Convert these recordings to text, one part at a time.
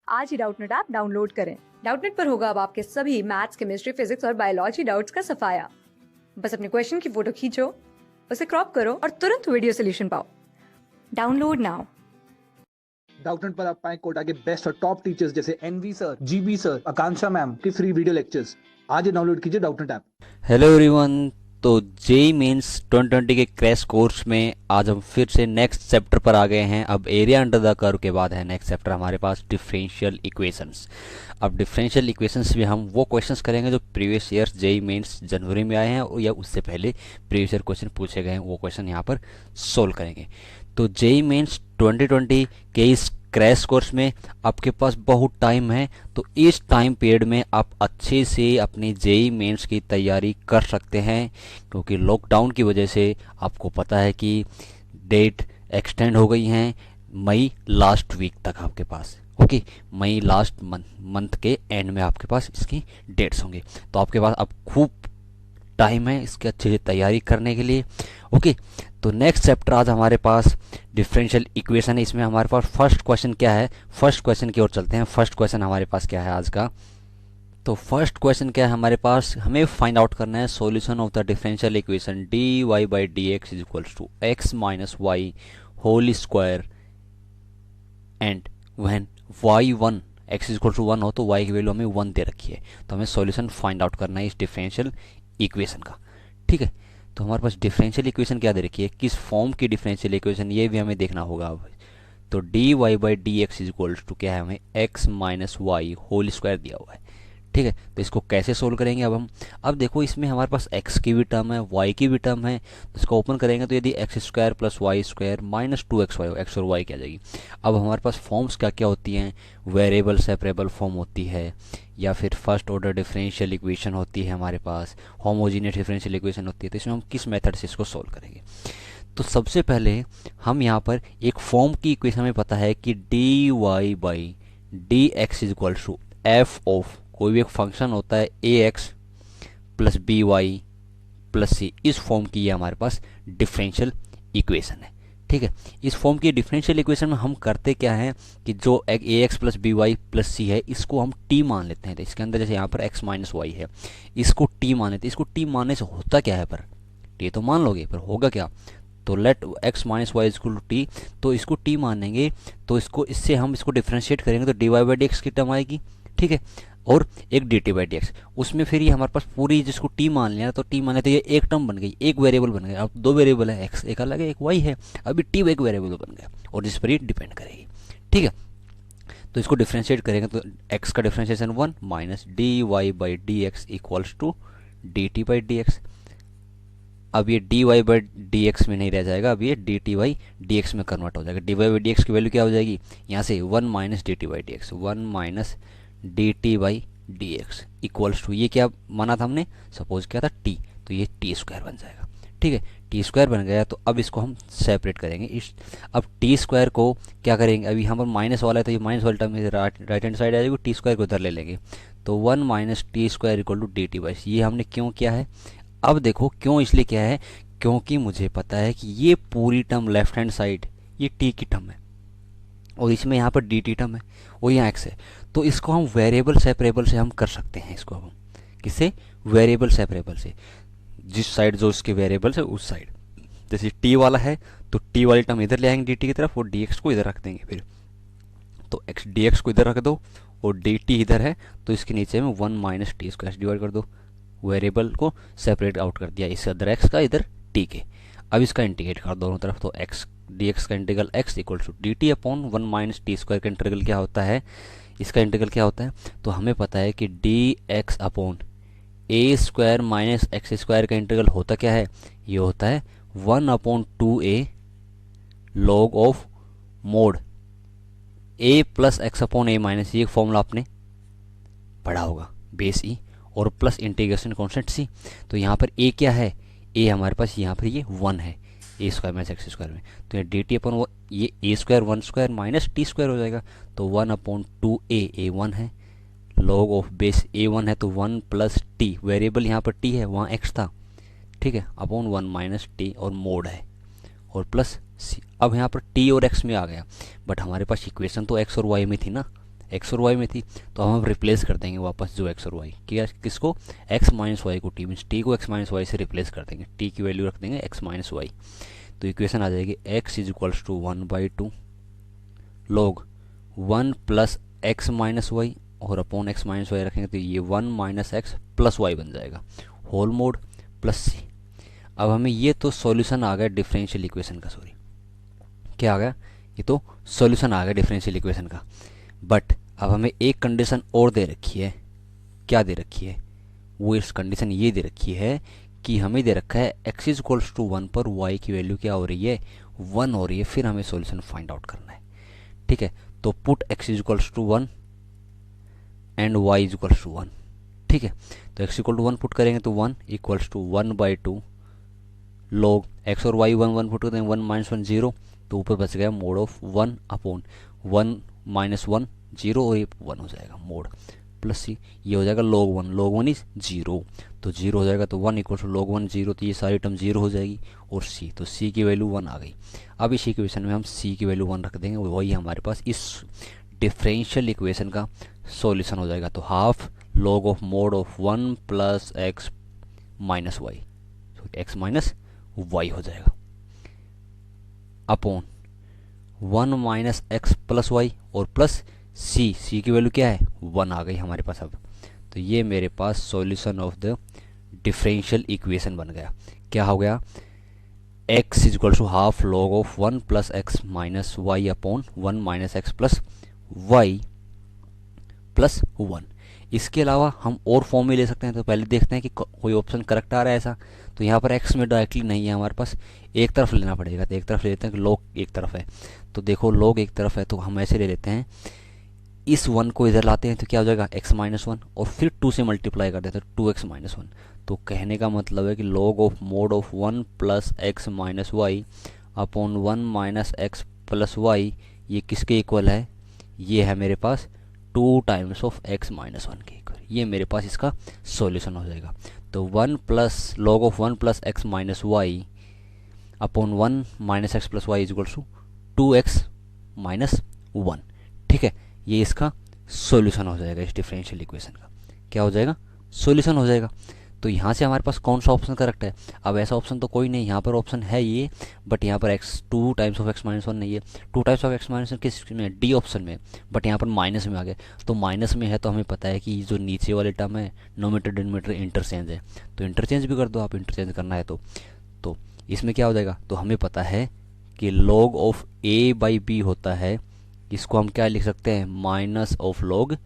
आज ही Doubtnut app download करें। Doubtnut पर होगा अब आपके सभी मैथ्स, केमिस्ट्री, फिजिक्स और बायोलॉजी डाउट्स का सफाया। बस अपने क्वेश्चन की फोटो खींचो, उसे क्रॉप करो और तुरंत वीडियो सोल्यूशन पाओ। Download now. डाउटनेट पर आप पाएं कोटा के बेस्ट और टॉप टीचर्स जैसे एनवी सर, जीबी सर, आकांक्षा मैम की फ्री वीडियो लेक्चर्स। आज ही डाउनलोड कीजिए डाउटनेट ऐप। Hello everyone. तो जेई मेंस 2020 के क्रैश कोर्स में आज हम फिर से नेक्स्ट चैप्टर पर आ गए हैं। अब एरिया अंडर द कर्व के बाद है नेक्स्ट चैप्टर हमारे पास डिफरेंशियल इक्वेशंस। अब डिफरेंशियल इक्वेशंस में हम वो क्वेश्चंस करेंगे जो प्रीवियस ईयर जेई मेंस जनवरी में आए हैं या उससे पहले प्रीवियस ईयर क्वेश्चन पूछे गए हैं, वो क्वेश्चन यहाँ पर सोल्व करेंगे। तो जेई मेंस 2020 के इस क्रैश कोर्स में आपके पास बहुत टाइम है, तो इस टाइम पीरियड में आप अच्छे से अपनी जेई मेंस की तैयारी कर सकते हैं, क्योंकि लॉकडाउन की वजह से आपको पता है कि डेट एक्सटेंड हो गई हैं मई लास्ट वीक तक आपके पास। ओके, मई लास्ट मंथ के एंड में आपके पास इसकी डेट्स होंगे, तो आपके पास अब खूब टाइम है इसकी अच्छे से तैयारी करने के लिए। ओके, तो नेक्स्ट चैप्टर आज हमारे पास डिफरेंशियल इक्वेशन है। इसमें हमारे पास फर्स्ट क्वेश्चन क्या है, फर्स्ट क्वेश्चन की ओर चलते हैं। फर्स्ट क्वेश्चन हमारे पास क्या है आज का, तो फर्स्ट क्वेश्चन क्या है हमारे पास, हमें फाइंड आउट करना है solution of the differential equation D Y by D x is equals to X minus Y whole square and when Y one X is equal to one हो तो Y की वैल्यू हमें वन दे रखी है, तो हमें सॉल्यूशन फाइंड आउट करना है इस डिफरेंशियल इक्वेशन का। ठीक है, तो हमारे पास डिफरेंशियल इक्वेशन क्या दे रखी है, किस फॉर्म की डिफरेंशियल इक्वेशन, ये भी हमें देखना होगा अब। तो d Y by D x is equals to क्या है, हमें x minus Y whole square दिया हुआ है। ठीक है, तो इसको कैसे सोल्व करेंगे अब हम। अब देखो इसमें हमारे पास x की भी टर्म है, y की भी टर्म है, तो इसको ओपन करेंगे तो यदि x square plus y square minus two x y, x और वाई क्या आ जाएगी। अब हमारे पास फॉर्म्स क्या क्या होती हैं, वेरिएबल सेपरेबल फॉर्म होती है, या फिर फर्स्ट ऑर्डर डिफरेंशियल इक्वेशन होती है, हमारे पास होमोजीनियस डिफरेंशियल इक्वेशन होती है। तो इसमें हम किस मेथड से इसको सोल्व करेंगे, तो सबसे पहले हम यहाँ पर एक फॉर्म की इक्वेशन में पता है कि D Y by D x is equal to F of कोई भी एक फंक्शन होता है A X plus B Y plus C, इस फॉर्म की ये हमारे पास डिफरेंशियल इक्वेशन है। ठीक है, इस फॉर्म की डिफरेंशियल इक्वेशन में हम करते क्या है कि जो A X plus B Y plus C है इसको हम टी मान लेते हैं। तो इसके अंदर जैसे यहाँ पर एक्स माइनस वाई है, इसको टी मान लेते हैं। इसको टी मानने से होता क्या है, पर टी तो मान लोगे पर होगा क्या, तो let x minus y equal to t, तो इसको टी मानेंगे तो इसको इससे हम इसको डिफ्रेंशिएट करेंगे तो d Y by D x की टर्म आएगी। ठीक है, और एक d t by D x, उसमें फिर ये हमारे पास पूरी जिसको टी मान लिया तो टी माने तो ये एक टर्म बन गई, एक वेरिएबल बन गया। अब दो वेरिएबल है, एक्स एक अलग है एक वाई है, अभी टी एक वेरिएबल बन गया और जिस पर ये डिपेंड करेगी। ठीक है, तो इसको डिफ्रेंशिएट करेंगे तो एक्स का differentiation one minus d Y by D x equals to d t by D x. अब ये d Y by D x में नहीं रह जाएगा, अब ये D t by D x में कन्वर्ट हो जाएगा। D Y by D x की वैल्यू क्या हो जाएगी, यहाँ से one minus d t by D x, one minus d t by D x equals to ये क्या माना था हमने, सपोज किया था टी, तो ये टी स्क्वायर बन जाएगा। ठीक है, टी स्क्वायर बन गया, तो अब इसको हम सेपरेट करेंगे। इस अब टी स्क्वायर को क्या करेंगे, अभी यहाँ पर माइनस वाला है तो ये माइनस वाला टर्म राइट हैंड साइड आ जाएगी, टी स्क्वायर को उधर ले लेंगे, तो one minus T square equal to d t by, ये हमने क्यों किया है। अब देखो क्यों इसलिए किया है, क्योंकि मुझे पता है कि ये पूरी टर्म लेफ्ट हैंड साइड ये टी की टर्म है और इसमें यहाँ पर डी टी टर्म है और यहाँ एक्स है, तो इसको हम वेरिएबल सेपरेबल से हम कर सकते हैं। इसको हम किससे, वेरिएबल सेपरेबल से, जिस साइड जो उसके वेरिएबल्स है उस साइड, जैसे टी वाला है तो टी वाली टर्म इधर ले आएंगे डी टी की तरफ और डी एक्स को इधर रख देंगे फिर, तो एक्स डी एक्स को इधर रख दो और डी टी इधर है तो इसके नीचे में one minus T square divide कर दो, वेरिएबल को सेपरेट आउट कर दिया, इससे इधर एक्स का इधर टी के। अब इसका इंटीग्रेट कर दोनों तरफ, तो एक्स डी एक्स का integral x equal to d T upon one minus T square का इंटीग्रल क्या होता है, इसका इंटीग्रल क्या होता है, तो हमें पता है कि डी एक्स अपॉन ए स्क्वायर माइनस एक्स स्क्वायर का इंटीग्रल होता क्या है, ये होता है one upon two A log of mode A plus x upon A minus, ये फॉर्मूला आपने पढ़ा होगा, बेस ई और प्लस इंटीग्रेशन कॉन्स्टेंट सी। तो यहाँ पर ए क्या है, ए हमारे पास यहाँ पर ये वन है, A square minus X square में, तो ये डी टी अपॉन वो ये A square one square minus T square हो जाएगा, तो one upon two A one है, log of base A one है तो वन प्लस टी, वेरिएबल यहाँ पर टी है वहाँ एक्स था, ठीक है, अपॉन वन माइनस टी और मोड है और प्लस सी। अब यहाँ पर टी और एक्स में आ गया, बट हमारे पास इक्वेशन तो एक्स और वाई में थी ना, एक्स और वाई में थी, तो हम रिप्लेस कर देंगे वापस जो एक्स और वाई, क्या किसको, एक्स माइनस वाई को, टी मीन्स टी को एक्स माइनस वाई से रिप्लेस कर देंगे, टी की वैल्यू रख देंगे एक्स माइनस वाई। तो इक्वेशन आ जाएगी x is equals to 1/2 log 1 plus x minus y, और अपॉन एक्स माइनस वाई रखेंगे तो ये 1 माइनस एक्स प्लस वाई बन जाएगा, होल मोड प्लस सी। अब हमें ये तो सॉल्यूशन आ गया डिफरेंशियल इक्वेशन का, सॉरी क्या आ गया, ये तो सॉल्यूशन आ गया डिफरेंशियल इक्वेशन का। बट अब हमें एक कंडीशन और दे रखी है, क्या दे रखी है, वो इस कंडीशन ये दे रखी है कि हमें दे रखा है x इज इक्वल्स टू 1 पर y की वैल्यू क्या हो रही है, 1 हो रही है, फिर हमें सॉल्यूशन फाइंड आउट करना है। ठीक है, तो put x is equals to 1 and y is equals to 1। ठीक है, तो x इक्वल टू 1 पुट करेंगे तो 1 इक्वल्स टू 1/2 log x और y 1 पुट करते हैं, 1 माइनस 1 0, तो ऊपर बच गया मोड ऑफ 1 अपॉन 1 माइनस 1 0, और ये 1 हो जाएगा मोड प्लस सी, ये हो जाएगा log 1 इज 0, तो 0 हो जाएगा, तो 1 इक्वल टू log 1 0, तो ये सारी टर्म 0 हो जाएगी, और c, तो c की वैल्यू 1 आ गई। अब इस इक्वेशन में हम c की वैल्यू 1 रख देंगे, वही हमारे पास इस डिफरेंशियल इक्वेशन का सॉल्यूशन हो जाएगा। तो half log of mod of 1 plus x minus Y, X minus Y हो जाएगा, upon 1 minus x plus Y और प्लस सी, सी की वैल्यू क्या है, 1 आ गई हमारे पास अब। तो ये मेरे पास solution of the differential equation बन गया। क्या हो गया, x is equal to half log of 1 plus x minus Y upon 1 minus x plus Y plus 1। इसके अलावा हम और फॉर्म में ले सकते हैं, तो पहले देखते हैं कि कोई ऑप्शन करेक्ट आ रहा है ऐसा। तो यहाँ पर x में डायरेक्टली नहीं है हमारे पास, एक तरफ लेना पड़ेगा, तो एक तरफ ले लेते हैं कि log एक तरफ है, तो देखो log एक तरफ है, तो हम ऐसे ले लेते हैं, इस 1 को इधर लाते हैं तो क्या हो जाएगा x माइनस 1, और फिर 2 से मल्टीप्लाई कर देते हैं 2x माइनस 1। तो कहने का मतलब है कि log of mod of 1 plus x minus Y upon 1 minus x plus y, ये किसके इक्वल है, ये है मेरे पास 2 टाइम्स ऑफ x माइनस 1 के इक्वल, ये मेरे पास इसका सॉल्यूशन हो जाएगा। तो 1 plus log of 1 plus x minus Y upon 1 minus x plus y is equal to 2x minus 1। ठीक है, ये इसका सॉल्यूशन हो जाएगा, इस डिफरेंशियल इक्वेशन का क्या हो जाएगा, सॉल्यूशन हो जाएगा। तो यहाँ से हमारे पास कौन सा ऑप्शन करेक्ट है, अब ऐसा ऑप्शन तो कोई नहीं, यहाँ पर ऑप्शन है ये, बट यहाँ पर x 2 times of x minus 1 नहीं है, 2 टाइम्स ऑफ x माइनस 1 किस में, डी ऑप्शन में, बट यहाँ पर माइनस में आ गए। तो माइनस में है तो हमें पता है कि जो नीचे वाले टर्म है नोमीटर डिनोमीटर इंटरचेंज है, तो इंटरचेंज भी कर दो आप, इंटरचेंज करना है तो इसमें क्या हो जाएगा, तो हमें पता है कि log of a by b होता है, इसको हम क्या लिख सकते हैं, minus of log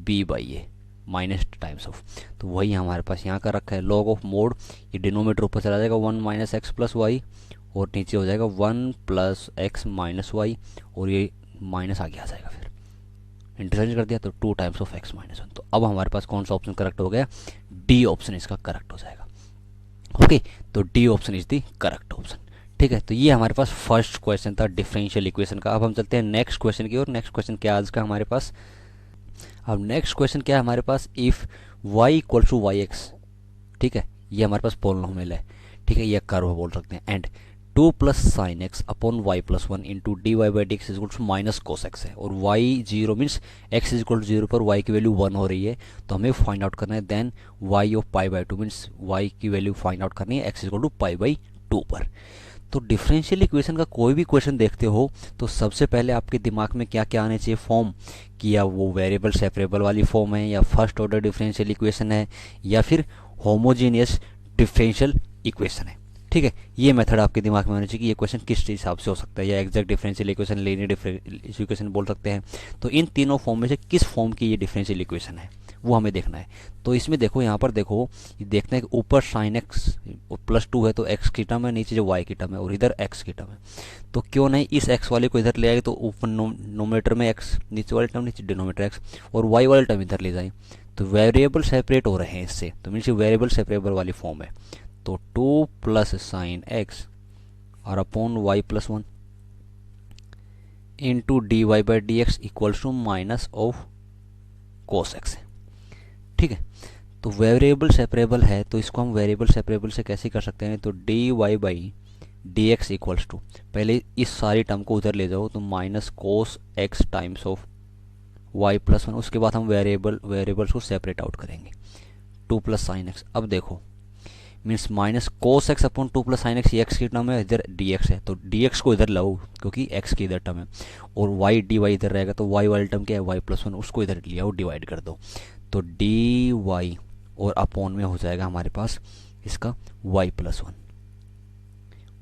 b by a, minus times of, तो वही हमारे पास यहाँ का रखा है log ऑफ मोड, ये डिनोमीटर ऊपर चला जाएगा 1 माइनस एक्स प्लस वाई, और नीचे हो जाएगा 1 प्लस एक्स माइनस वाई, और ये माइनस आगे आ जाएगा, फिर इंटरचेंज कर दिया तो 2 टाइम्स ऑफ एक्स माइनस 1। तो अब हमारे पास कौन सा ऑप्शन करेक्ट हो गया, डी ऑप्शन इसका करेक्ट हो जाएगा। ओके, तो D option is the correct option. ठीक है, तो ये हमारे पास फर्स्ट क्वेश्चन था डिफरेंशियल इक्वेशन का। अब हम चलते हैं नेक्स्ट क्वेश्चन की ओर। नेक्स्ट क्वेश्चन क्या आज का हमारे पास, अब नेक्स्ट क्वेश्चन क्या है हमारे पास, if y equal to Y X, ठीक है, ये हमारे पास पॉलिनोमियल है, ठीक है, ये कर्व बोल सकते हैं, and 2 plus sine x upon Y plus 1 into d Y by D x equal to minus cos x है, और y 0 means x is equal to 0 पर y की वैल्यू 1 हो रही है, तो हमें फाइंड आउट करना है then y of pi by 2 means y की वैल्यू फाइंड आउट करनी है x is equal to pi by 2 पर। तो डिफरेंशियल इक्वेशन का कोई भी क्वेश्चन देखते हो तो सबसे पहले आपके दिमाग में क्या क्या आने चाहिए, फॉर्म, कि या वो वेरिएबल सेपरेबल वाली फॉर्म है, या फर्स्ट ऑर्डर डिफरेंशियल इक्वेशन है, या फिर होमोजीनियस डिफरेंशियल इक्वेशन है। ठीक है, ये मेथड आपके दिमाग में होना चाहिए कि ये क्वेश्चन किस हिसाब से हो सकता है, या exact differential equation, linear differential equation बोल सकते हैं। तो इन तीनों फॉर्म में से किस फॉर्म की ये डिफरेंशियल इक्वेशन है वो हमें देखना है। तो इसमें देखो, यहाँ पर देखो, देखते हैं कि ऊपर साइन एक्स प्लस 2 है तो एक्स की टर्म है, नीचे जो वाई की टर्म है, और इधर एक्स की टर्म है, तो क्यों नहीं इस एक्स वाले को इधर ले आए, तो ऊपर नोमीटर में एक्स, नीचे वाले टर्म नीचे डिनोमीटर एक्स, और वाई वाले टर्म इधर ले जाए, तो वेरिएबल सेपरेट हो रहे हैं इससे, तो मीन्स वेरिएबल सेपरेबल वाली फॉर्म है। तो 2 प्लस साइन एक्स और upon Y plus 1 into d Y by D x equals to minus of cos x है। ठीक है, तो वेरिएबल सेपरेबल है, तो इसको हम वेरिएबल सेपरेबल से कैसे कर सकते हैं, तो d Y by D x equals to, पहले इस सारी टर्म को उधर ले जाओ, तो minus cos x times of y+1, उसके बाद हम वेरिएबल्स को सेपरेट आउट करेंगे, 2 प्लस साइन एक्स। अब देखो means minus cos x upon 2 plus sine x, ये एक्स की टर्म है, इधर डी एक्स है तो डी एक्स को इधर लाओ क्योंकि एक्स की इधर टर्म है, और वाई डी वाई इधर रहेगा तो वाई वाली टर्म क्या है y+1, उसको इधर ले आओ, डिवाइड कर दो तो डी वाई और अपॉन में हो जाएगा हमारे पास इसका y+1,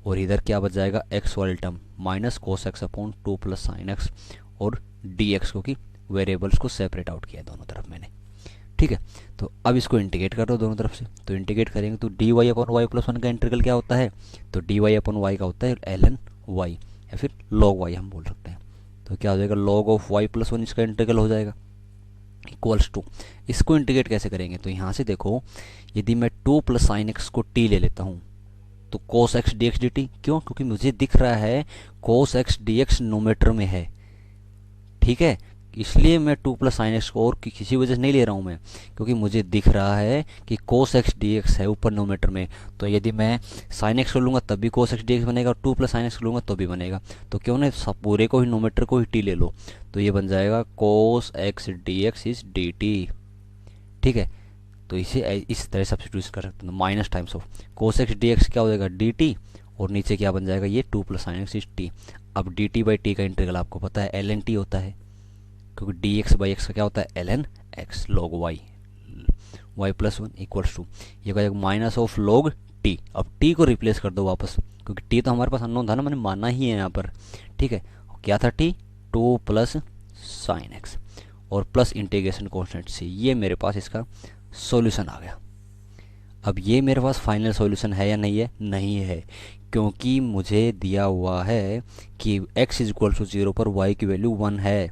और इधर क्या बच जाएगा एक्स वाली term minus cos x upon 2 plus sine x और डी एक्स, क्योंकि वेरिएबल्स को सेपरेट आउट किया दोनों तरफ मैंने। ठीक है, तो अब इसको इंटीग्रेट कर दो दोनों तरफ से, तो इंटीग्रेट करेंगे तो डी वाई अपॉन y+1 का इंटीग्रल क्या होता है, तो डी वाई अपॉन वाई का होता है ln y या फिर log y हम बोल सकते हैं। तो क्या हो जाएगा log ऑफ y+1 इसका इंटीग्रल हो जाएगा इक्वल्स टू, इसको इंटीग्रेट कैसे करेंगे, तो यहाँ से देखो यदि मैं 2 प्लस साइन एक्स को t ले लेता हूँ तो cos x dx dt, क्यों, क्योंकि मुझे दिख रहा है cos x dx नोमेटर में है। ठीक है, इसलिए मैं 2 प्लस साइन एक्स को और किसी वजह से नहीं ले रहा हूँ मैं, क्योंकि मुझे दिख रहा है कि cos x dx है ऊपर नोमेटर में, तो यदि मैं साइन एक्स को लूँगा तब भी cos x dx बनेगा और 2 प्लस साइन एक्स को लूँगा तो भी बनेगा, तो क्यों ना सब पूरे को ही नोमेटर को ही टी ले लो, तो ये बन जाएगा cos x dx is dt। ठीक है, तो इसे इस तरह सब्स्टिट्यूट कर सकते हैं, minus times of cos x dx क्या हो जाएगा dt, और नीचे क्या बन जाएगा ये 2 plus sine x is T. अब dt बाई टी का इंटीग्रल आपको पता है ln t होता है, क्योंकि dx बाई एक्स का क्या होता है ln x log y, y+1 equals to ये का माइनस ऑफ log t। अब t को रिप्लेस कर दो वापस, क्योंकि t तो हमारे पास अननोन था ना, मैंने माना ही है यहाँ पर। ठीक है, क्या था t, 2 प्लस साइन एक्स और प्लस इंटीग्रेशन कॉन्स्टेंट c, ये मेरे पास इसका सॉल्यूशन आ गया। अब ये मेरे पास फाइनल सॉल्यूशन है या नहीं है, नहीं है, क्योंकि मुझे दिया हुआ है कि x इज इक्वल टू 0 पर y की वैल्यू 1 है,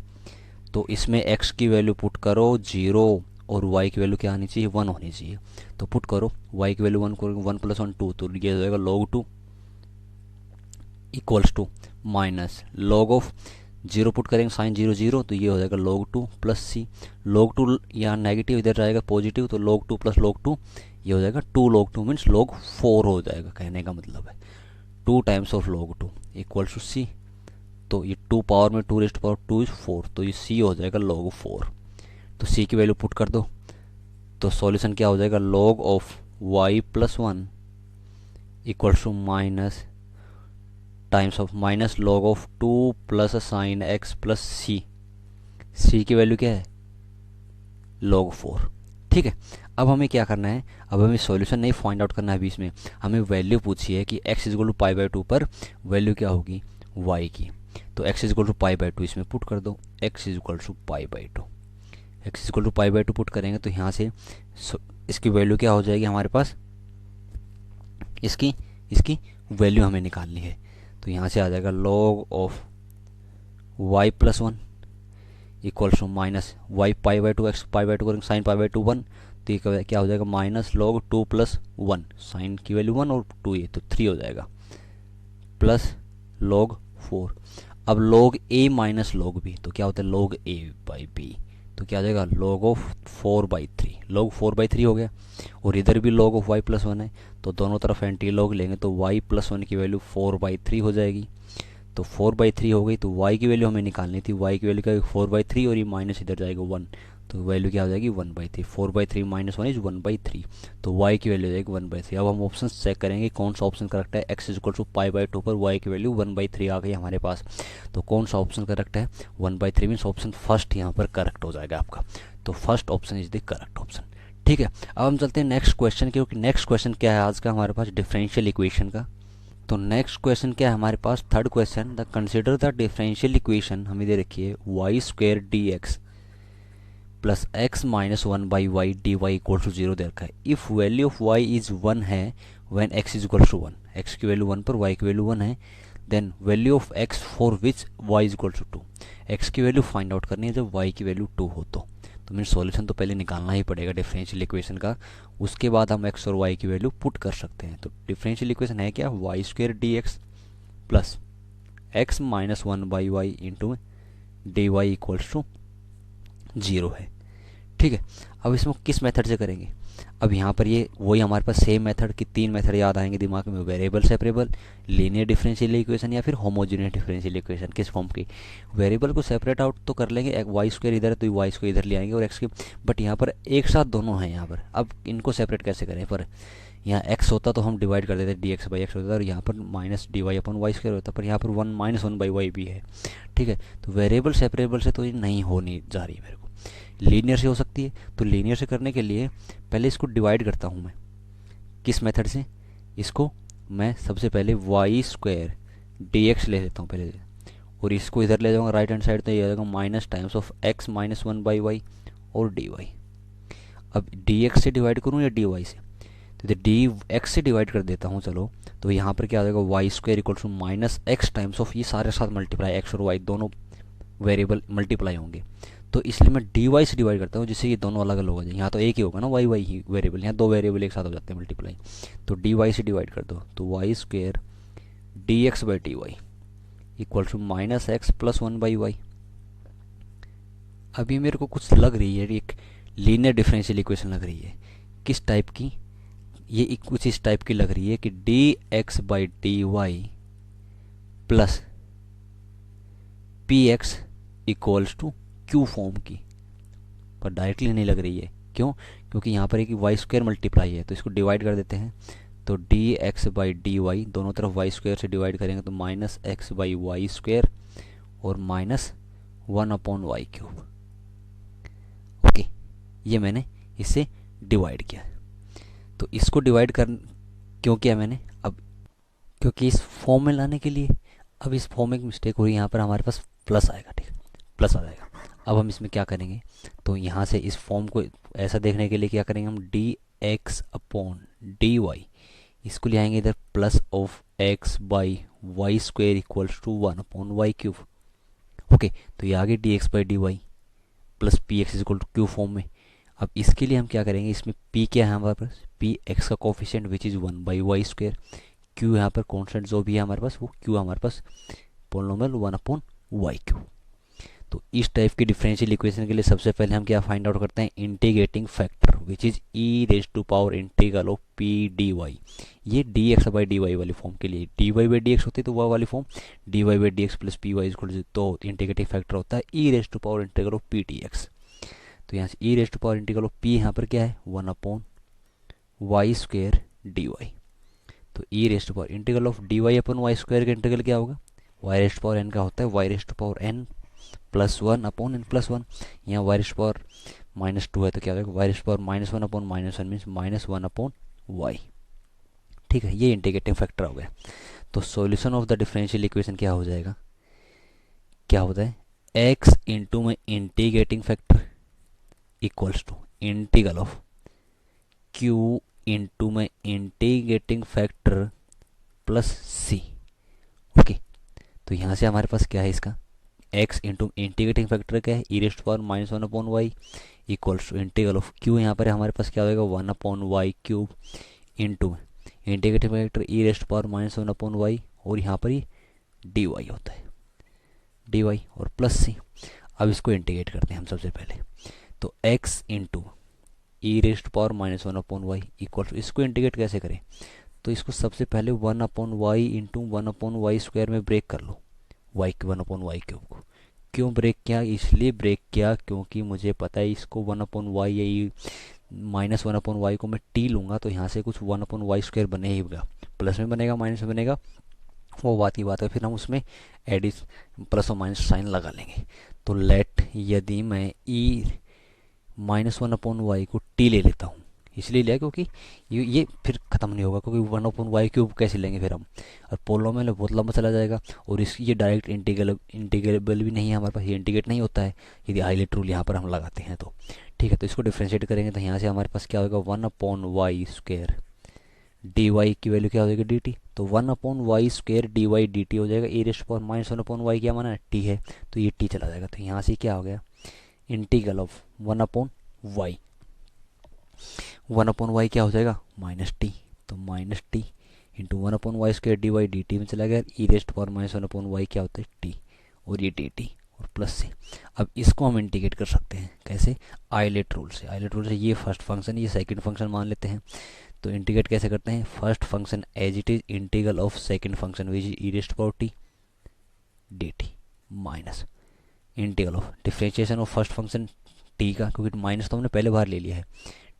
तो इसमें x की वैल्यू पुट करो 0 और y की वैल्यू क्या आनी चाहिए, 1 होनी चाहिए, तो पुट करो y की वैल्यू 1 करो, 1 प्लस 1 2, तो ये हो जाएगा log 2 equals to minus log of 0 put करेंगे साइन 0 0, तो ये हो जाएगा log 2 प्लस सी, log 2 यहाँ नेगेटिव इधर जाएगा पॉजिटिव, तो log 2 प्लस log 2 ये हो जाएगा 2 log 2 मीन्स log 4 हो जाएगा, कहने का मतलब है 2 times of log 2 equals to C, तो ये 2 पावर में 2 रेस्ट पावर 2 इज 4, तो ये c हो जाएगा log 4, तो c की वैल्यू पुट कर दो, तो सॉल्यूशन क्या हो जाएगा log of y+1 equals to minus times of minus log of 2 plus sine X plus C की वैल्यू क्या है log 4। ठीक है, अब हमें क्या करना है, अब हमें सॉल्यूशन नहीं फाइंड आउट करना है अभी, इसमें हमें वैल्यू पूछी है कि x is equal to pi by 2 पर वैल्यू क्या होगी y की, तो x is equal to pi by 2 इसमें पुट कर दो, x is equal to pi by 2, x is equal to pi by 2 put करेंगे तो यहाँ से इसकी वैल्यू क्या हो जाएगी हमारे पास, इसकी वैल्यू हमें निकालनी है, तो यहाँ से आ जाएगा log of y+1 equals to minus y pi by 2 x pi by 2 करेंगे साइन पाई बाई 2 1, तो ये क्या हो जाएगा माइनस log 2 प्लस 1, साइन की वैल्यू 1 और 2 ये तो 3 हो जाएगा, प्लस log 4। अब log a minus log b, तो क्या होता है log a बाई b, तो क्या हो जाएगा log ऑफ 4/3, log 4/3 हो गया, और इधर भी log ऑफ y+1 है, तो दोनों तरफ एंटी लॉग लेंगे तो y+1 की वैल्यू 4/3 हो जाएगी, तो 4/3 हो गई, तो y की वैल्यू हमें निकालनी थी, y की वैल्यू क्या 4/3 और ये माइनस इधर जाएगा 1, तो वैल्यू क्या हो जाएगी 1/3, 4/3 माइनस 1 इज 1/3, तो y की वैल्यू हो जाएगी 1/3। अब हम ऑप्शन चेक करेंगे कौन सा ऑप्शन करेक्ट है, x is equal to pi by 2 पर y की वैल्यू 1/3 आ गई हमारे पास, तो कौन सा ऑप्शन करेक्ट है 1/3 मीन्स ऑप्शन फर्स्ट यहाँ पर करेक्ट हो जाएगा आपका, तो first option is the correct option. ठीक है, अब हम चलते हैं नेक्स्ट क्वेश्चन, क्योंकि नेक्स्ट क्वेश्चन क्या है आज का हमारे पास डिफरेंशियल इक्वेशन का, तो नेक्स्ट क्वेश्चन क्या है हमारे पास, third question, the consider the differential equation हमें दे रखी है y² dx plus x minus 1/y dy equal to 0 दे रखा है, if value of y is 1 है when x is equal to 1, x की वैल्यू 1 पर y की वैल्यू 1 है, then value of x for which y is equal to 2, x की value find out करनी है जब y की वैल्यू 2 हो, तो मेरे सॉल्यूशन तो पहले निकालना ही पड़ेगा डिफरेंशियल इक्वेशन का, उसके बाद हम x और y की वैल्यू पुट कर सकते हैं। तो डिफरेंशियल इक्वेशन है क्या, y² dx plus x minus 1/y into dy equals to 0 है। ठीक है, अब इसमें किस मेथड से करेंगे? अब यहाँ पर ये वही हमारे पास सेम मेथड की 3 मेथड याद आएंगे दिमाग में, variable separable, linear differential equation या फिर होमोजेनियस डिफरेंशियल इक्वेशन। किस फॉर्म की? वेरिएबल को सेपरेट आउट तो कर लेंगे, वाई स्क्वायर इधर है तो वाई स्क्वायर इधर ले आएंगे और एक्स के, बट यहाँ पर एक साथ दोनों हैं यहाँ पर। अब इनको सेपरेट कैसे करें? पर यहाँ x होता तो हम डिवाइड कर देते, डी एक्स बाई एक्स होता और यहाँ पर माइनस डी वाई अपन वाई स्क्वायर होता, पर यहाँ पर 1 माइनस 1 बाई वाई भी है। ठीक है, तो वेरिएबल सेपरेबल से तो ये नहीं होनी जा रही मेरे को, लीनियर से हो सकती है। तो लीनियर से करने के लिए पहले इसको डिवाइड करता हूँ मैं, किस मेथड से? इसको मैं सबसे पहले वाई स्क्वायर डी एक्स ले लेता हूँ पहले, और इसको इधर ले जाऊँगा राइट हैंड साइड, तो ये आ जाएगा minus times of x minus 1 by y और डी वाई। अब डी एक्स से डिवाइड करूँ या डी वाई से? तो डी एक्स से डिवाइड कर देता हूँ चलो, तो यहाँ पर क्या आ जाएगा, y square equal to minus x times of, ये सारे साथ मल्टीप्लाई, एक्स और वाई दोनों वेरिएबल मल्टीप्लाई होंगे, तो इसलिए मैं डी वाई से डिवाइड करता हूँ जिससे ये दोनों अलग अलग हो जाए। यहाँ तो एक ही होगा ना, वाई वाई ही वेरिएबल, यहाँ दो वेरिएबल एक साथ हो जाते हैं मल्टीप्लाई, तो डी वाई से डिवाइड कर दो, तो y square d x by D y equal to minus x plus 1 by y. अभी मेरे को कुछ लग रही है, एक लीनियर डिफरेंशियल इक्वेशन लग रही है। किस टाइप की? ये कुछ इस टाइप की लग रही है कि d x by D y plus p x equals to q form की, पर डायरेक्टली नहीं लग रही है। क्यों? क्योंकि यहाँ पर एक वाई स्क्वायर मल्टीप्लाई है, तो इसको डिवाइड कर देते हैं, तो D x by D Y दोनों तरफ वाई स्क्वायर से डिवाइड करेंगे तो minus X by Y square और minus 1 upon Y cube. Okay, ये मैंने इससे डिवाइड किया। तो इसको डिवाइड कर क्यों किया मैंने? अब क्योंकि इस फॉर्म में लाने के लिए, अब इस फॉर्म में एक मिस्टेक हुई, यहाँ पर हमारे पास प्लस आएगा, ठीक है, प्लस आ जाएगा। अब हम इसमें क्या करेंगे, तो यहाँ से इस फॉर्म को ऐसा देखने के लिए क्या करेंगे हम, d x upon d y, इसको ले आएंगे इधर plus of x by Y square equals to 1 upon Y cube. Okay, तो ये आगे d x by D y plus p x equal to q form में। अब इसके लिए हम क्या करेंगे, इसमें p क्या है हमारे पास, पी एक्स का coefficient which is 1 by Y square, q यहाँ पर कॉन्स्टेंट जो भी है हमारे पास, वो q हमारे पास पोलिनोमियल 1 अपॉन वाई क्यूब। तो इस टाइप की डिफरेंशियल इक्वेशन के लिए सबसे पहले हम क्या फाइंड आउट करते हैं, integrating factor which is E raise to power integral of P D Y. ये D x by D Y वाली फॉर्म के लिए, D Y by D X होती है तो वह वाली form, D Y by D x plus P Y equal, तो इंटीग्रेटिंग फैक्टर होता है ई raise to power integral of P D X. तो यहाँ से E raise to power integral of P यहाँ पर क्या है, 1 upon Y square D Y. तो E raise to power integral of D Y upon Y square का integral क्या होगा, Y raise to power N का होता है Y raise to power N plus 1 upon N plus 1। यहाँ Y raise to power minus 2 है तो क्या होगा, Y raise to power minus 1 upon minus 1 means minus 1 upon Y. ठीक है, ये इंटीग्रेटिंग फैक्टर हो गया। तो solution of the differential equation क्या हो जाएगा, क्या होता है, एक्स इंटू में integrating factor equals to integral of q into में integrating factor plus c. Okay, तो यहाँ से हमारे पास क्या है, इसका x इंटू इंटीग्रेटिंग फैक्टर क्या है, E raised power minus 1 upon Y equals to integral of q, यहाँ पर हमारे पास क्या होगा 1 upon Y cube into integrating factor E raised power minus 1 upon Y, और यहाँ पर ही डी वाई होता है, डी वाई और प्लस सी। अब इसको इंटीग्रेट करते हैं हम सबसे पहले, तो x into E raised power minus 1 upon y equal to, इसको इंटीग्रेट कैसे करें, तो इसको सबसे पहले 1 upon Y into 1 upon Y square में ब्रेक कर लो, वाई 1 अपॉन वाई क्यूब को। क्यों ब्रेक किया, इसलिए ब्रेक किया क्योंकि मुझे पता है इसको 1 अपॉन वाई या माइनस 1 अपॉन वाई को मैं टी लूँगा तो यहाँ से कुछ 1 अपॉन वाई स्क्वायर बने ही होगा, प्लस में बनेगा माइनस में बनेगा, वो बात की बात है, फिर हम उसमें एडिस प्लस और माइनस साइन लगा लेंगे। तो लेट यदि मैं ई माइनस 1 अपॉन वाई को टी ले लेता हूँ, इसलिए लिया क्योंकि ये फिर ख़त्म नहीं होगा, क्योंकि 1 अपॉन वाई क्यूब कैसे लेंगे फिर हम, और पोलिनोमियल बहुत लंबा चला जाएगा, और ये डायरेक्ट इंटीग्रेबल भी नहीं है हमारे पास, ये इंटीग्रेट नहीं होता है यदि हाईलाइट रूल यहाँ पर हम लगाते हैं तो। ठीक है, तो इसको डिफ्रेंशिएट करेंगे तो यहाँ से हमारे पास क्या होगा 1 upon Y square D Y की वैल्यू क्या हो जाएगी डी टी, तो 1 upon Y square D Y D T हो जाएगा, E raised power minus 1 upon Y क्या माना है टी है, तो ये टी चला जाएगा, तो यहाँ से क्या हो गया integral of 1 upon Y, 1 upon Y क्या हो जाएगा माइनस टी, तो minus T into 1 upon Y square D Y D T में चला गया, E raised power minus 1 upon Y क्या होता है टी, और ये डी टी और प्लस सी। अब इसको हम इंटीग्रेट कर सकते हैं कैसे, आइलेट रूल से। आइलेट रूल से ये फर्स्ट फंक्शन ये सेकंड फंक्शन मान लेते हैं। तो इंटीग्रेट कैसे करते हैं, first function as it is integral of second function which is e raised power t d t minus integral of differentiation of first function t का, क्योंकि माइनस तो हमने पहले बार ले लिया है,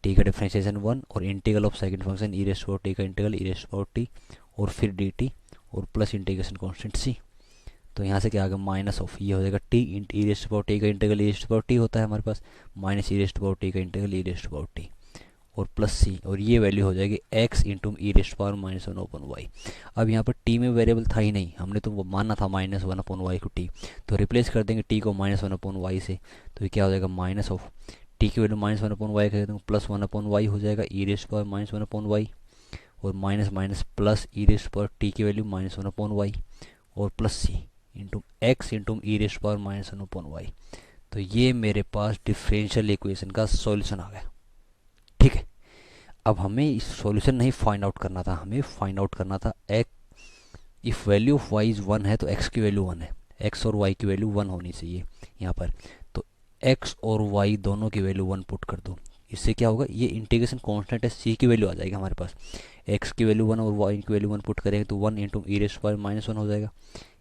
टी का डिफ्रेंशिएशन 1 और integral of second function E raised power T का integral E raised power T और फिर डी टी और प्लस इंटीग्रेशन कॉन्स्टेंट सी। तो यहाँ से क्या आ गया, माइनस ऑफ ये हो जाएगा T int E raised power T का integral E raised power T होता है हमारे पास, minus E raised power T का integral E raised power T और प्लस सी, और ये वैल्यू हो जाएगी एक्स इंटू ई raised power minus 1 upon Y. अब यहाँ पर टी में वेरिएबल था ही नहीं, हमने तो मानना था माइनस 1 अपॉन वाई को टी, तो रिप्लेस कर देंगे टी को माइनस 1 अपॉन वाई से। तो ये क्या हो जाएगा, माइनस ऑफ टी की वैल्यू माइनस 1 अपॉन वाई कर देंगे प्लस 1 अपॉन वाई हो जाएगा E raised power minus 1 upon Y और minus minus plus E raised power T की वैल्यू माइनस 1 अपॉन वाई और plus C into X into ई raised power minus 1 upon Y. तो ये मेरे पास डिफरेंशियल इक्वेशन का सॉल्यूशन आ गया। ठीक है, अब हमें इस सॉल्यूशन नहीं फाइंड आउट करना था, हमें फाइंड आउट करना था if value of y is 1 है तो x की वैल्यू 1 है, x और y की वैल्यू 1 होनी चाहिए यहाँ पर। तो x और y दोनों की वैल्यू 1 पुट कर दो, इससे क्या होगा, ये इंटीग्रेशन कांस्टेंट है c की वैल्यू आ जाएगी हमारे पास। x की वैल्यू 1 और y की वैल्यू 1 पुट करेंगे तो 1 इंटू ई रेस्ट पावर माइनस 1 हो जाएगा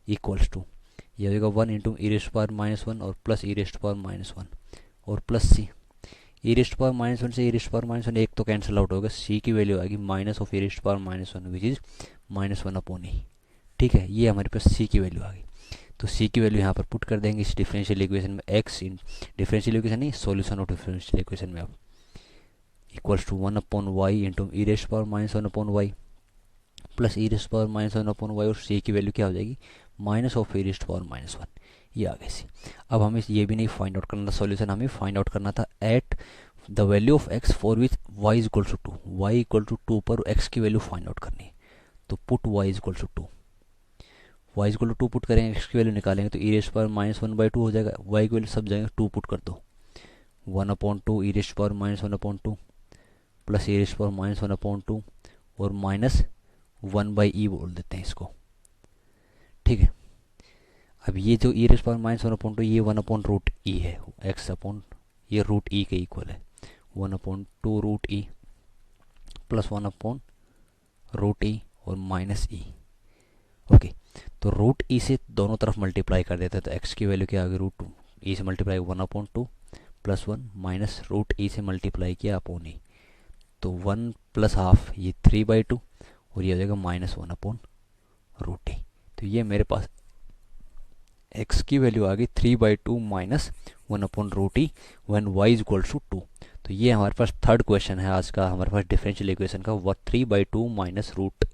इक्वल्स टू ये हो जाएगा 1 इंटू ई रेस्ट पावर माइनस 1 और plus E raised power minus 1 और प्लस सी। ई रेस्ट पावर माइनस 1 से ई रेस्ट पावर माइनस 1 एक तो कैंसिल आउट होगा, सी की वैल्यू आएगी minus of E raised power minus 1 which is minus 1 upon E. ठीक है, ये हमारे पास सी की वैल्यू आ गई। तो सी की वैल्यू यहाँ पर पुट कर देंगे इस डिफरेंशियल इक्वेशन में, एक्स इन डिफरेंशियल इक्वेशन नहीं, सॉल्यूशन ऑफ डिफरेंशियल इक्वेशन में अब equals to 1 upon Y into E raised power minus 1 upon Y plus E raised power minus 1 upon Y और सी की वैल्यू क्या हो जाएगी, minus of E raised power minus 1। ये आ गई सी। अब हमें ये भी नहीं फाइंड आउट करना था सॉल्यूशन, हमें फाइंड आउट करना था at the value of x for which y is equal to 2, y equal to 2 पर एक्स की वैल्यू फाइंड आउट करनी है। तो put y is equal to 2, y is equal to 2 put करेंगे, x की value निकालेंगे तो ई रेस्ट पावर माइनस 1/2 हो जाएगा, वाई की वैल्यू सब जाएंगे 2 पुट कर दो, 1 upon 2 E raised power minus 1 upon 2 plus E raised power minus 1 upon 2 और माइनस 1/e बोल देते हैं इसको। ठीक है, अब ये जो E raised power minus 1 upon 2 ये 1 अपॉन रूट ई है, एक्स अपॉन ये रूट ई के इक्वल है, 1 upon 2 root E plus 1 upon root E और माइनस ई। ओके, तो रूट ई से दोनों तरफ मल्टीप्लाई कर देते हैं तो एक्स की वैल्यू क्या आ गई, रूट 2 ई से multiply 1 upon 2 plus 1 minus root ई से मल्टीप्लाई किया अपॉन ई, तो 1 प्लस हाफ ये 3/2 और ये हो जाएगा माइनस 1 अपॉन रूट ई। तो ये मेरे पास x की वैल्यू आ गई 3/2 minus 1 upon root e one y is equal to 2। तो ये हमारे पास थर्ड क्वेश्चन है आज का हमारे पास डिफरेंशियल इक्वेशन का, 3/2 minus root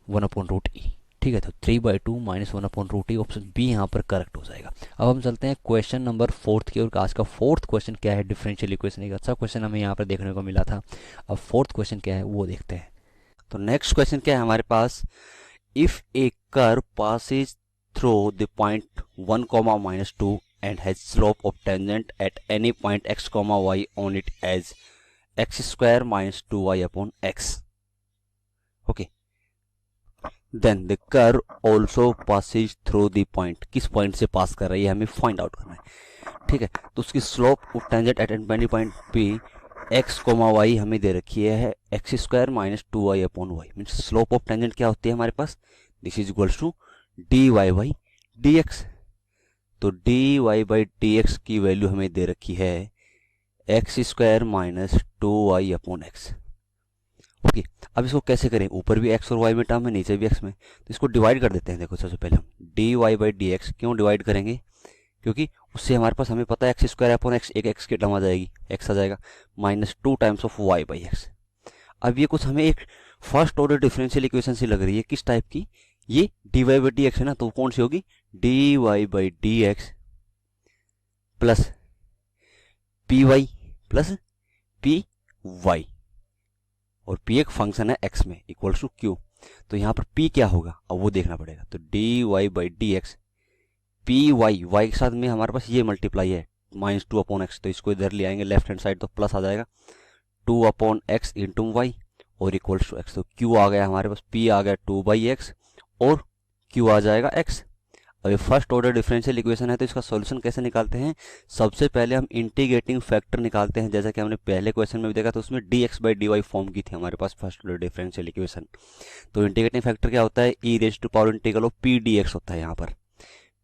1 upon root e. ठीक है, तो 3/2 minus 1 upon root e option b यहाँ पर करेक्ट हो जाएगा। अब हम चलते हैं क्वेश्चन नंबर 4 की, और आज का फोर्थ क्वेश्चन क्या है, डिफरेंशियल इक्वेशन एक अच्छा क्वेश्चन हमें यहाँ पर देखने को मिला था। अब फोर्थ क्वेश्चन क्या है वो देखते हैं। तो नेक्स्ट क्वेश्चन क्या है हमारे पास, if a curve passes through the point 1, -2 and has slope of tangent at any point x, y on it as x square minus 2y upon x. Okay. Then the curve also passes through the point. किस point से pass कर रही है हमें find out करना है। ठीक है, तो उसकी slope of tangent at any point p x, y हमें दे रखी है x square minus 2y upon y। Means slope of tangent क्या होती है हमारे पास, this is equals to dy/dx। तो dy/dx की वैल्यू हमें दे रखी है x square minus 2y upon x। Okay, अब इसको कैसे करें, ऊपर भी x और y में टर्म है, नीचे भी x में, तो इसको डिवाइड कर देते हैं। देखो सबसे पहले हम dy/dx क्यों डिवाइड करेंगे, क्योंकि उससे हमारे पास हमें पता है x स्क्वायर अपॉन x, एक x की टर्म आ जाएगी, x आ जाएगा माइनस 2 टाइम्स ऑफ y/x। अब ये कुछ हमें एक फर्स्ट ऑर्डर डिफरेंशियल इक्वेशन से लग रही है, किस टाइप की, ये dy/dx है ना, तो कौन सी होगी, dy/dx plus py plus py, और p एक फंक्शन है x में इक्वल्स टू q। तो यहाँ पर p क्या होगा अब वो देखना पड़ेगा। तो dy/dx py, y के साथ में हमारे पास ये मल्टीप्लाई है -2 अपॉन x, तो इसको इधर ले आएंगे लेफ्ट हैंड साइड तो प्लस आ जाएगा 2 अपॉन x इंटू वाई और इक्वल्स टू x। तो q आ गया हमारे पास, p आ गया 2/x और q आ जाएगा x। अब ये फर्स्ट ऑर्डर डिफरेंशियल इक्वेशन है, तो इसका सॉल्यूशन कैसे निकालते हैं? सबसे पहले हम इंटीग्रेटिंग फैक्टर निकालते हैं, जैसा कि हमने पहले क्वेश्चन में भी देखा, तो उसमें dx/dy फॉर्म की थी हमारे पास फर्स्ट ऑर्डर डिफरेंशियल इक्वेशन। तो इंटीग्रेटिंग फैक्टर क्या होता है? e⁻⁴ ऑफ p dx होता है। यहाँ पर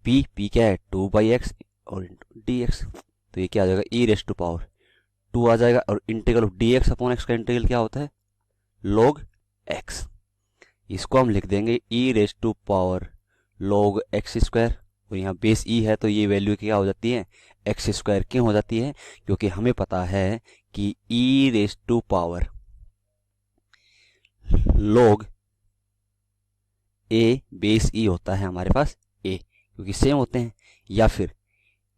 p क्या है? 2/x और dx, तो ये क्या आ जाएगा? e⁻² आ जाएगा। और integral of dx upon x का इंटीग्रल क्या होता है? log x। इसको हम लिख देंगे e⁻log x², और यहाँ बेस e है तो ये वैल्यू क्या हो जाती है? x²। क्यों हो जाती है? क्योंकि हमें पता है कि e⁻log a बेस e होता है हमारे पास a, क्योंकि सेम होते हैं। या फिर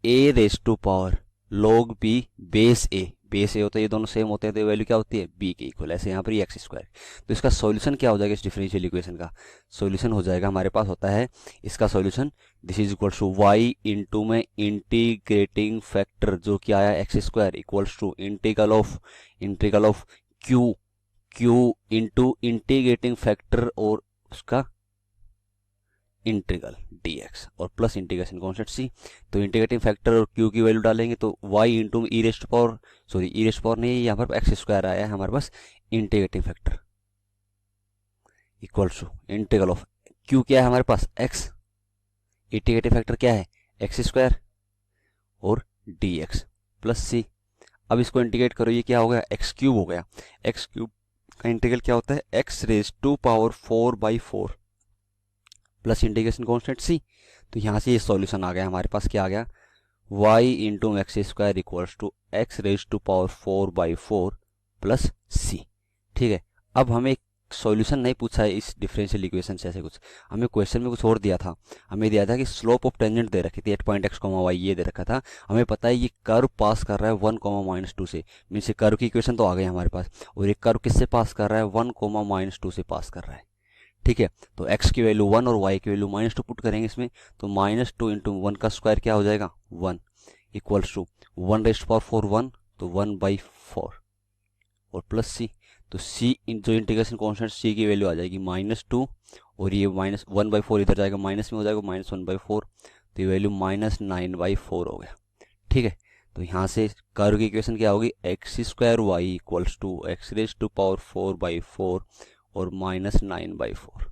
a⁻log b बेस a होता है, ये दोनों सेम होते हैं, तो ये वैल्यू क्या होती है? b के इक्वल। ऐसे यहाँ पर ये x²। तो इसका सॉल्यूशन क्या हो जाएगा? इस डिफरेंशियल इक्वेशन का सॉल्यूशन हो जाएगा हमारे पास होता है इसका solution this is equals to y into में इंटीग्रेटिंग फैक्टर जो कि आया x² equals to integral of q into integrating factor और उसका इंटीग्रल dx और प्लस इंटीग्रेशन कॉन्स्टेंट c। तो इंटीग्रेटिंग फैक्टर और q की वैल्यू डालेंगे तो y इंटू e⁻, नहीं, यहाँ पर x² आया है हमारे पास integrating factor equals to integral of q क्या है हमारे पास? x, इंटीग्रेटिंग फैक्टर क्या है? x² और dx प्लस c। अब इसको इंटीग्रेट करो, ये क्या हो गया? x³ हो गया। x³ का इंटीग्रल क्या होता है? x⁴/4 plus integration constant c। तो यहाँ से ये सॉल्यूशन आ गया हमारे पास। क्या आ गया? y into x² equals to x⁻⁴/4 plus c। ठीक है, अब हमें सॉल्यूशन नहीं पूछा है इस डिफरेंशियल इक्वेशन से, ऐसे कुछ हमें क्वेश्चन में कुछ और दिया था। हमें दिया था कि स्लोप ऑफ टेंजेंट दे रखी थी 8.x, y ये दे रखा था। हमें पता है ये कर्व पास कर रहा है 1, -2 से, मीन्स ये कर्व की इक्वेशन तो आ गई हमारे पास। और ये कर्व किससे पास कर रहा है? 1, -2 से पास कर रहा है। ठीक है, तो x की वैल्यू 1 और y की वैल्यू -2 पुट करेंगे इसमें, तो -2 इंटू 1 का स्क्वायर क्या हो जाएगा? 1 इक्वल्स टू 1⁴ 1, तो 1/4 और प्लस c। तो c जो इंटीग्रेशन कॉन्स्टेंट c की वैल्यू आ जाएगी -2, और ये -1/4 इधर जाएगा, माइनस में हो जाएगा -1/4, तो ये वैल्यू -9/4 हो गया। ठीक है, तो यहाँ से कर्व की इक्वेशन क्या होगी? x² y equals to x⁴/4 और -9/4।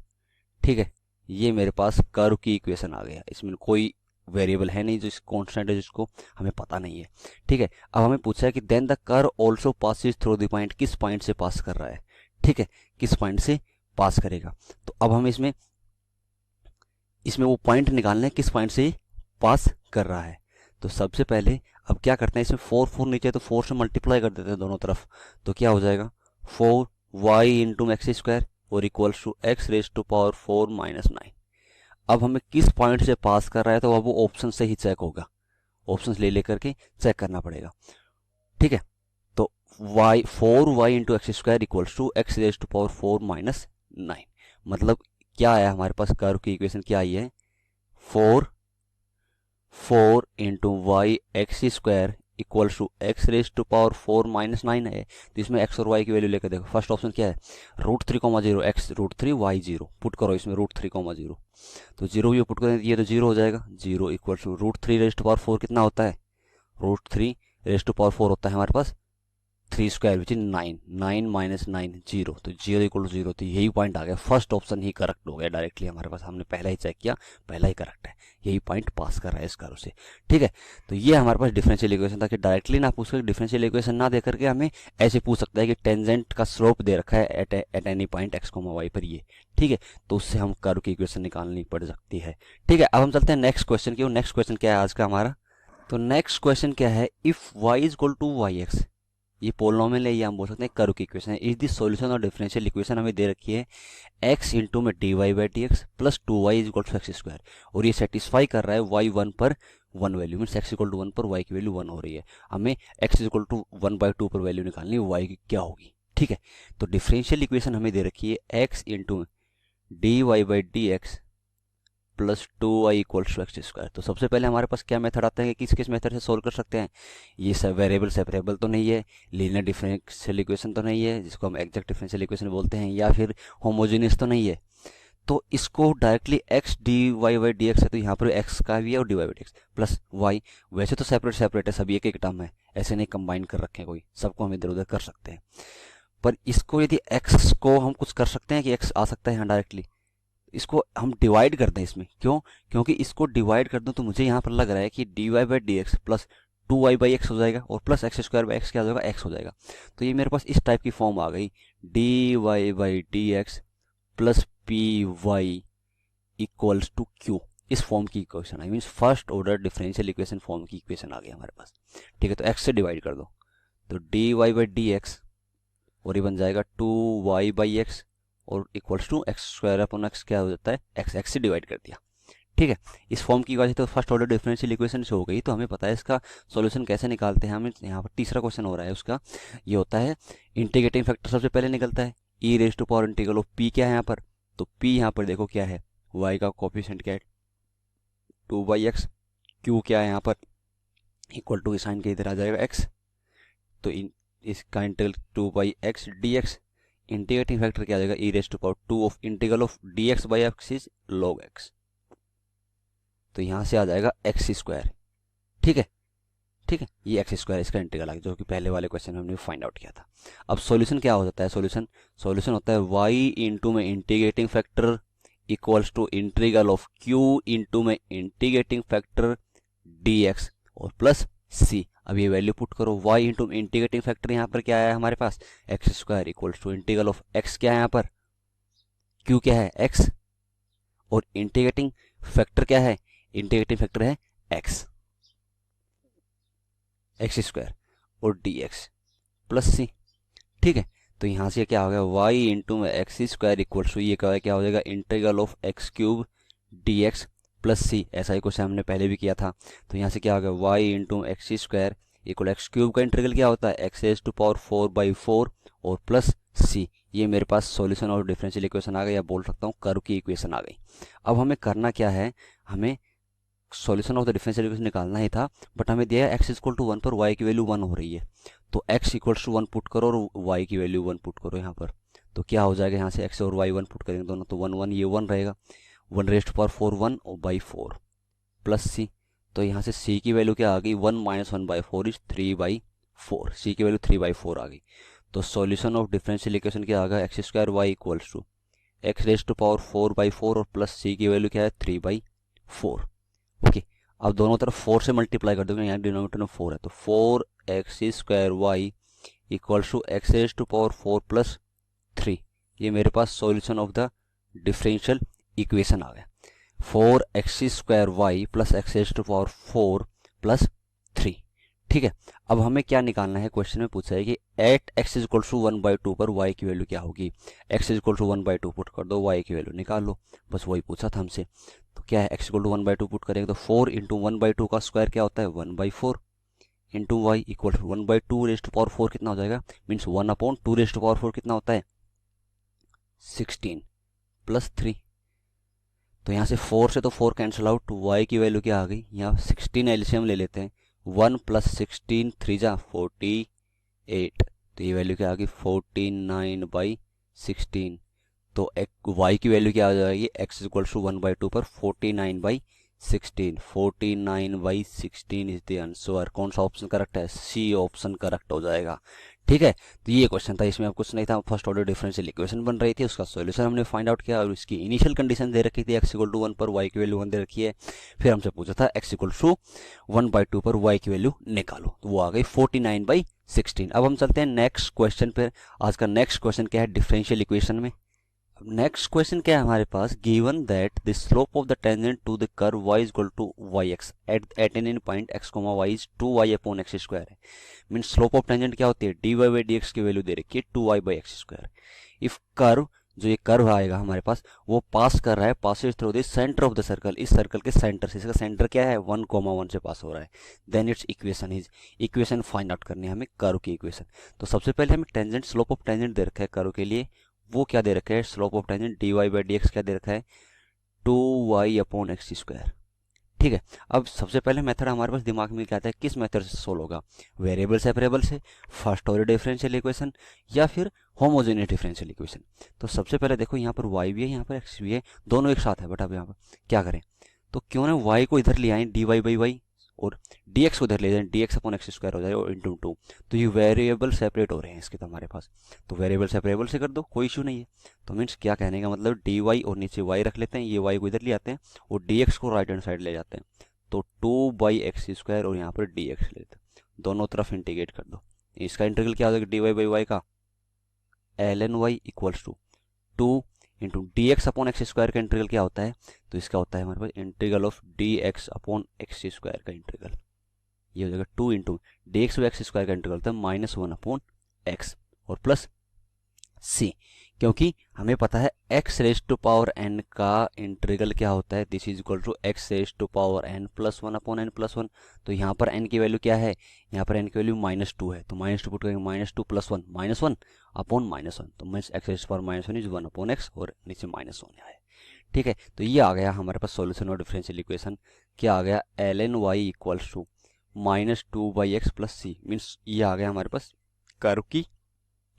ठीक है, ये मेरे पास कर्व की इक्वेशन आ गया। इसमें कोई वेरिएबल है नहीं जो इस कांस्टेंट है जिसको हमें पता नहीं है। ठीक है, अब हमें पूछा है कि then the curve also passes through the point, किस पॉइंट से पास कर रहा है? ठीक है, किस पॉइंट से पास करेगा? तो अब हम इसमें वो पॉइंट निकालना है किस पॉइंट से पास कर रहा है। तो सबसे पहले अब क्या करते हैं, इसमें 4 नीचे है तो 4 से मल्टीप्लाई कर देते हैं दोनों तरफ, तो क्या हो जाएगा? 4y इंटू x² और इक्वल्स टू x⁴ -9। अब हमें किस पॉइंट से पास कर रहा है, तो अब वो ऑप्शन से ही चेक होगा, ऑप्शन ले लेकर के चेक करना पड़ेगा। ठीक है, तो 4y into x² equals to x⁴ -9। मतलब क्या आया हमारे पास? कर्व की इक्वेशन क्या आई है? 4 into y x² equals to x⁴ -9 है। तो इसमें x और y की वैल्यू लेकर देखो। फर्स्ट ऑप्शन क्या है? √3,0 x √3 y 0 पुट करो इसमें √3,0, तो 0 ये पुट करें ये तो 0 हो जाएगा। 0 इक्वल्स टू √3⁴ कितना होता है? √3⁴ होता है हमारे पास 3² विच इज 9, 9 - 9 0, तो 0 इक्वल 0। तो यही पॉइंट आ गया, फर्स्ट ऑप्शन ही करेक्ट हो गया डायरेक्टली हमारे पास। हमने पहला ही चेक किया, पहला ही करेक्ट है, यही पॉइंट पास कर रहा है इस कर्व से। ठीक है, तो ये हमारे पास डिफरेंशियल इक्वेशन था कि डायरेक्टली ना पूछ कर, डिफरेंशियल इक्वेशन ना दे करके हमें ऐसे पूछ सकता है कि टेंजेंट का स्लोप दे रखा है eight any point x, y पर ये। ठीक है, तो उससे हम कर्व की इक्वेशन निकालनी पड़ सकती है। ठीक है, अब हम चलते हैं नेक्स्ट क्वेश्चन की। और नेक्स्ट क्वेश्चन क्या है आज का हमारा? तो नेक्स्ट क्वेश्चन क्या है? If y is equal to yx, ये पोलिनोमियल है, ये हम बोल सकते हैं कर्व की इक्वेशन है। इज द सॉल्यूशन और डिफरेंशियल इक्वेशन हमें दे रखी है x इंटू में dy/dx plus 2y is equal to x², और ये सेटिस्फाई कर रहा है y 1 पर 1 वैल्यू, मीन्स x इक्वल टू 1 पर y की वैल्यू 1 हो रही है। हमें x इज इक्वल टू 1/2 पर वैल्यू निकालनी है y की क्या होगी। ठीक है, तो डिफरेंशियल इक्वेशन हमें दे रखी है x into dy/dx plus 2y equals to x²। तो सबसे पहले हमारे पास क्या मेथड आता है कि किस किस मेथड से सोल्व कर सकते हैं? ये सब वेरिएबल सेपरेबल तो नहीं है, लीनियर डिफरेंशियल इक्वेशन तो नहीं है जिसको हम एग्जैक्ट डिफरेंशियल इक्वेशन बोलते हैं, या फिर होमोजेनियस तो नहीं है। तो इसको directly x d Y by D x है, तो यहाँ पर एक्स का भी है और d Y by D x plus y. वैसे तो सेपरेट सेपरेट है, सभी एक एक टर्म है, ऐसे नहीं कंबाइन कर रखे हैं कोई, सबको हम इधर उधर कर सकते हैं। पर इसको यदि एक्स को हम कुछ कर सकते हैं कि एक्स आ सकता है यहाँ डायरेक्टली, इसको हम डिवाइड कर दें इसमें। क्यों? क्योंकि इसको डिवाइड कर दूं तो मुझे यहाँ पर लग रहा है कि D Y by D x plus 2y by x हो जाएगा और plus x square by x क्या हो जाएगा, एक्स हो जाएगा। तो ये मेरे पास इस टाइप की फॉर्म आ गई, d Y by D x plus P y equals to q. इस फॉर्म की equation I means first order differential equation form की इक्वेशन आ गई हमारे पास। ठीक है, तो एक्स से डिवाइड कर दो, तो d Y by D x और ये बन जाएगा 2y बाई एक्स और equals to x square upon x क्या हो जाता है, एक्स। एक्स से डिवाइड कर दिया। ठीक है, इस फॉर्म की वजह से तो फर्स्ट ऑर्डर डिफरेंशियल इक्वेशन से हो गई। तो हमें पता है इसका सॉल्यूशन कैसे निकालते हैं। हमें यहाँ पर तीसरा क्वेश्चन हो रहा है उसका, ये होता है इंटीग्रेटिंग फैक्टर सबसे पहले निकलता है, ई raise to power integral of P क्या है यहाँ पर, तो पी यहाँ पर देखो क्या है, वाई का कोफिशिएंट क्या है 2/x, क्यू क्या है यहाँ पर इक्वल टू साइन के इधर आ जाएगा x, तो इसका integral 2/x dx, integrating factor क्या आ जाएगा e raise to power 2 of integral of dx by x is log x, तो यहाँ से आ जाएगा एक्स स्क्वायर। ठीक है, ठीक है, ये एक्स स्क्वायर इसका इंटीग्रल आ गया, जो कि पहले वाले क्वेश्चन में हमने फाइंड आउट किया था। अब सॉल्यूशन क्या हो जाता है, सॉल्यूशन होता है y इंटू में integrating factor equals to integral of q into में इंटीग्रेटिंग फैक्टर dx और प्लस c। अब ये वैल्यू पुट करो, y इंटू इंटीग्रेटिंग फैक्टर यहाँ पर क्या है हमारे पास, x square equals to integral of x क्या है यहाँ पर, q क्या है x, और इंटीग्रेटिंग फैक्टर क्या है, इंटीग्रेटिंग फैक्टर है x स्क्वायर और dx प्लस c। ठीक है, तो यहाँ से क्या हो गया, y इंटू में एक्स स्क्वायर इक्वल्स टू ये क्या हो जाएगा integral of x cube dx plus c। ऐसा ही क्वेश्चन हमने पहले भी किया था। तो यहाँ से क्या हो गया, y into x square equal x cube का इंटीग्रल क्या होता है, एक्स रेज टू पावर 4/4 और प्लस c। ये मेरे पास सॉल्यूशन और डिफरेंशियल इक्वेशन आ गई, या बोल सकता हूँ कर्व की इक्वेशन आ गई। अब हमें करना क्या है, हमें solution of the differential equation निकालना ही था, बट हमें दिया है x इक्वल टू 1 पर y की वैल्यू 1 हो रही है, तो x इक्वल्स टू 1 पुट करो और y की वैल्यू 1 पुट करो यहाँ पर, तो क्या हो जाएगा, यहाँ से x और y 1 पुट करेंगे दोनों, तो 1 1 ये 1 रहेगा, 1 रेज टू पावर 4 1 और बाई 4 प्लस c। तो यहाँ से c की वैल्यू क्या आ गई, 1 माइनस 1/4 इज 3/4, c की वैल्यू 3/4 आ गई। तो सॉल्यूशन ऑफ डिफरेंशियल इक्वेशन क्या आ गया, x square y equals to x raise to power 4/4 और प्लस c की वैल्यू क्या है 3/4। ओके, अब दोनों तरफ 4 से मल्टीप्लाई कर दोगे, यहाँ डिनोमिनेटर में 4 है, तो 4x square y equals to x raise to power 4 plus 3। ये मेरे पास solution of the differential equation आ गया, 4x square y plus x raise to power 4 plus 3। ठीक है, अब हमें क्या निकालना है, क्वेश्चन में पूछा है कि एट x इक्वल टू 1/2 पर y की वैल्यू क्या होगी, x इक्वल टू 1/2 पुट कर दो, y की वैल्यू निकाल लो, बस वही पूछा था हमसे। तो क्या है, x इक्वल टू 1/2 पुट करेंगे तो 4 इंटू 1/2 का स्क्वायर क्या होता है 1/4 into y equal to 1/2 raise to power 4 कितना हो जाएगा, मीन्स 1/2 रेज टू पावर 4 कितना होता है 16 प्लस 3। तो यहाँ से 4 से तो 4 कैंसिल आउट, y की वैल्यू क्या आ गई, यहाँ 16 एलसीएम ले लेते हैं, 1 प्लस 16 3 जा 48, तो ये वैल्यू क्या आ गई 49/16। तो y की वैल्यू क्या आ जाएगी, x इक्वल टू 1/2 पर 49/16, 49/16 इज द आंसर। कौन सा ऑप्शन करेक्ट है, सी ऑप्शन करेक्ट हो जाएगा। ठीक है, तो ये क्वेश्चन था, इसमें अब कुछ नहीं था, फर्स्ट ऑर्डर डिफरेंशियल इक्वेशन बन रही थी, उसका सॉल्यूशन हमने फाइंड आउट किया और इसकी इनिशियल कंडीशन दे रखी थी, x इक्वल टू 1 पर y की वैल्यू 1 दे रखी है। फिर हमसे पूछा था x इक्वल टू 1/2 पर y की वैल्यू निकालो, तो वो आ गई 49/16। अब हम चलते हैं नेक्स्ट क्वेश्चन पे। आज का नेक्स्ट क्वेश्चन क्या है, डिफरेंशियल इक्वेशन में। अब नेक्स्ट क्वेश्चन क्या है हमारे पास, given that the slope of the tangent to the curve y equal to yx at an point x, y is 2y upon x square है। मीन स्लोप ऑफ टेंजेंट क्या होती है, dy बाई dx की value दे रखी है 2y by x square. If curve, जो ये कर्व आएगा हमारे पास, वो पास कर रहा है, Passage through the centre of the circle, इस सर्कल के सेंटर से, इसका सेंटर क्या है 1,1 से पास हो रहा है, then it's equation is, equation find out करनी है हमें कर्व की इक्वेशन। तो सबसे पहले हमें टेंजेंट, स्लोप ऑफ टेंजेंट दे रखा है कर्व के लिए, वो क्या दे रखा है, slope of tangent dy by dx क्या दे रखा है 2y अपॉन एक्स स्क्वायर। ठीक है, अब सबसे पहले मेथड हमारे पास दिमाग में क्या आता है, किस मेथड से सोल्व होगा, वेरिएबल सेपरेबल से, फर्स्ट ऑर्डर डिफरेंशियल इक्वेशन, या फिर होमोजेनियस डिफरेंशियल इक्वेशन। तो सबसे पहले देखो यहाँ पर y भी है, यहाँ पर x भी है, दोनों एक साथ है, बट अब यहाँ पर क्या करें, तो क्यों ना y को इधर ले आए dy बाई वाई, और dx को इधर ले जाए, dx अपॉन एक्स स्क्वायर हो जाएगा और इंटू 2। तो ये वेरिएबल सेपरेट हो रहे हैं इसके, तो हमारे पास तो वेरिएबल सेपरेबल से कर दो, कोई इशू नहीं है। तो मीन्स क्या कहने का मतलब, dy और नीचे y रख लेते हैं, ये y को इधर ले आते हैं और dx को राइट हैंड साइड ले जाते हैं, तो 2 बाई एक्स स्क्वायर और यहाँ पर dx ले लेते हैं, दोनों तरफ इंटीग्रेट कर दो। इसका इंटीग्रल क्या हो जाएगा, dy बाई वाई का ln y equals to 2 into d x upon x square का इंटीग्रल क्या होता है, तो इसका होता है हमारे पास integral of d x upon x square का इंटीग्रल, ये हो जाएगा 2 into d x by x square का इंटीग्रल होता है -1 अपॉन एक्स और प्लस सी, क्योंकि हमें पता है x raise to power n का इंटीग्रल क्या होता है, this is equal to x raise to power n plus 1 upon n plus 1। तो यहाँ पर n की वैल्यू क्या है, यहाँ पर n की वैल्यू -2 है, तो -2 पुट करेंगे, -2 प्लस 1 -1 अपॉन -1, तो means x raise to power -1 is 1 upon x और नीचे -1 है। ठीक है, तो ये आ गया हमारे पास सॉल्यूशन और डिफरेंशियल इक्वेशन, क्या आ गया ln y equals to -2 by x plus c, means ये आ गया हमारे पास कर्व की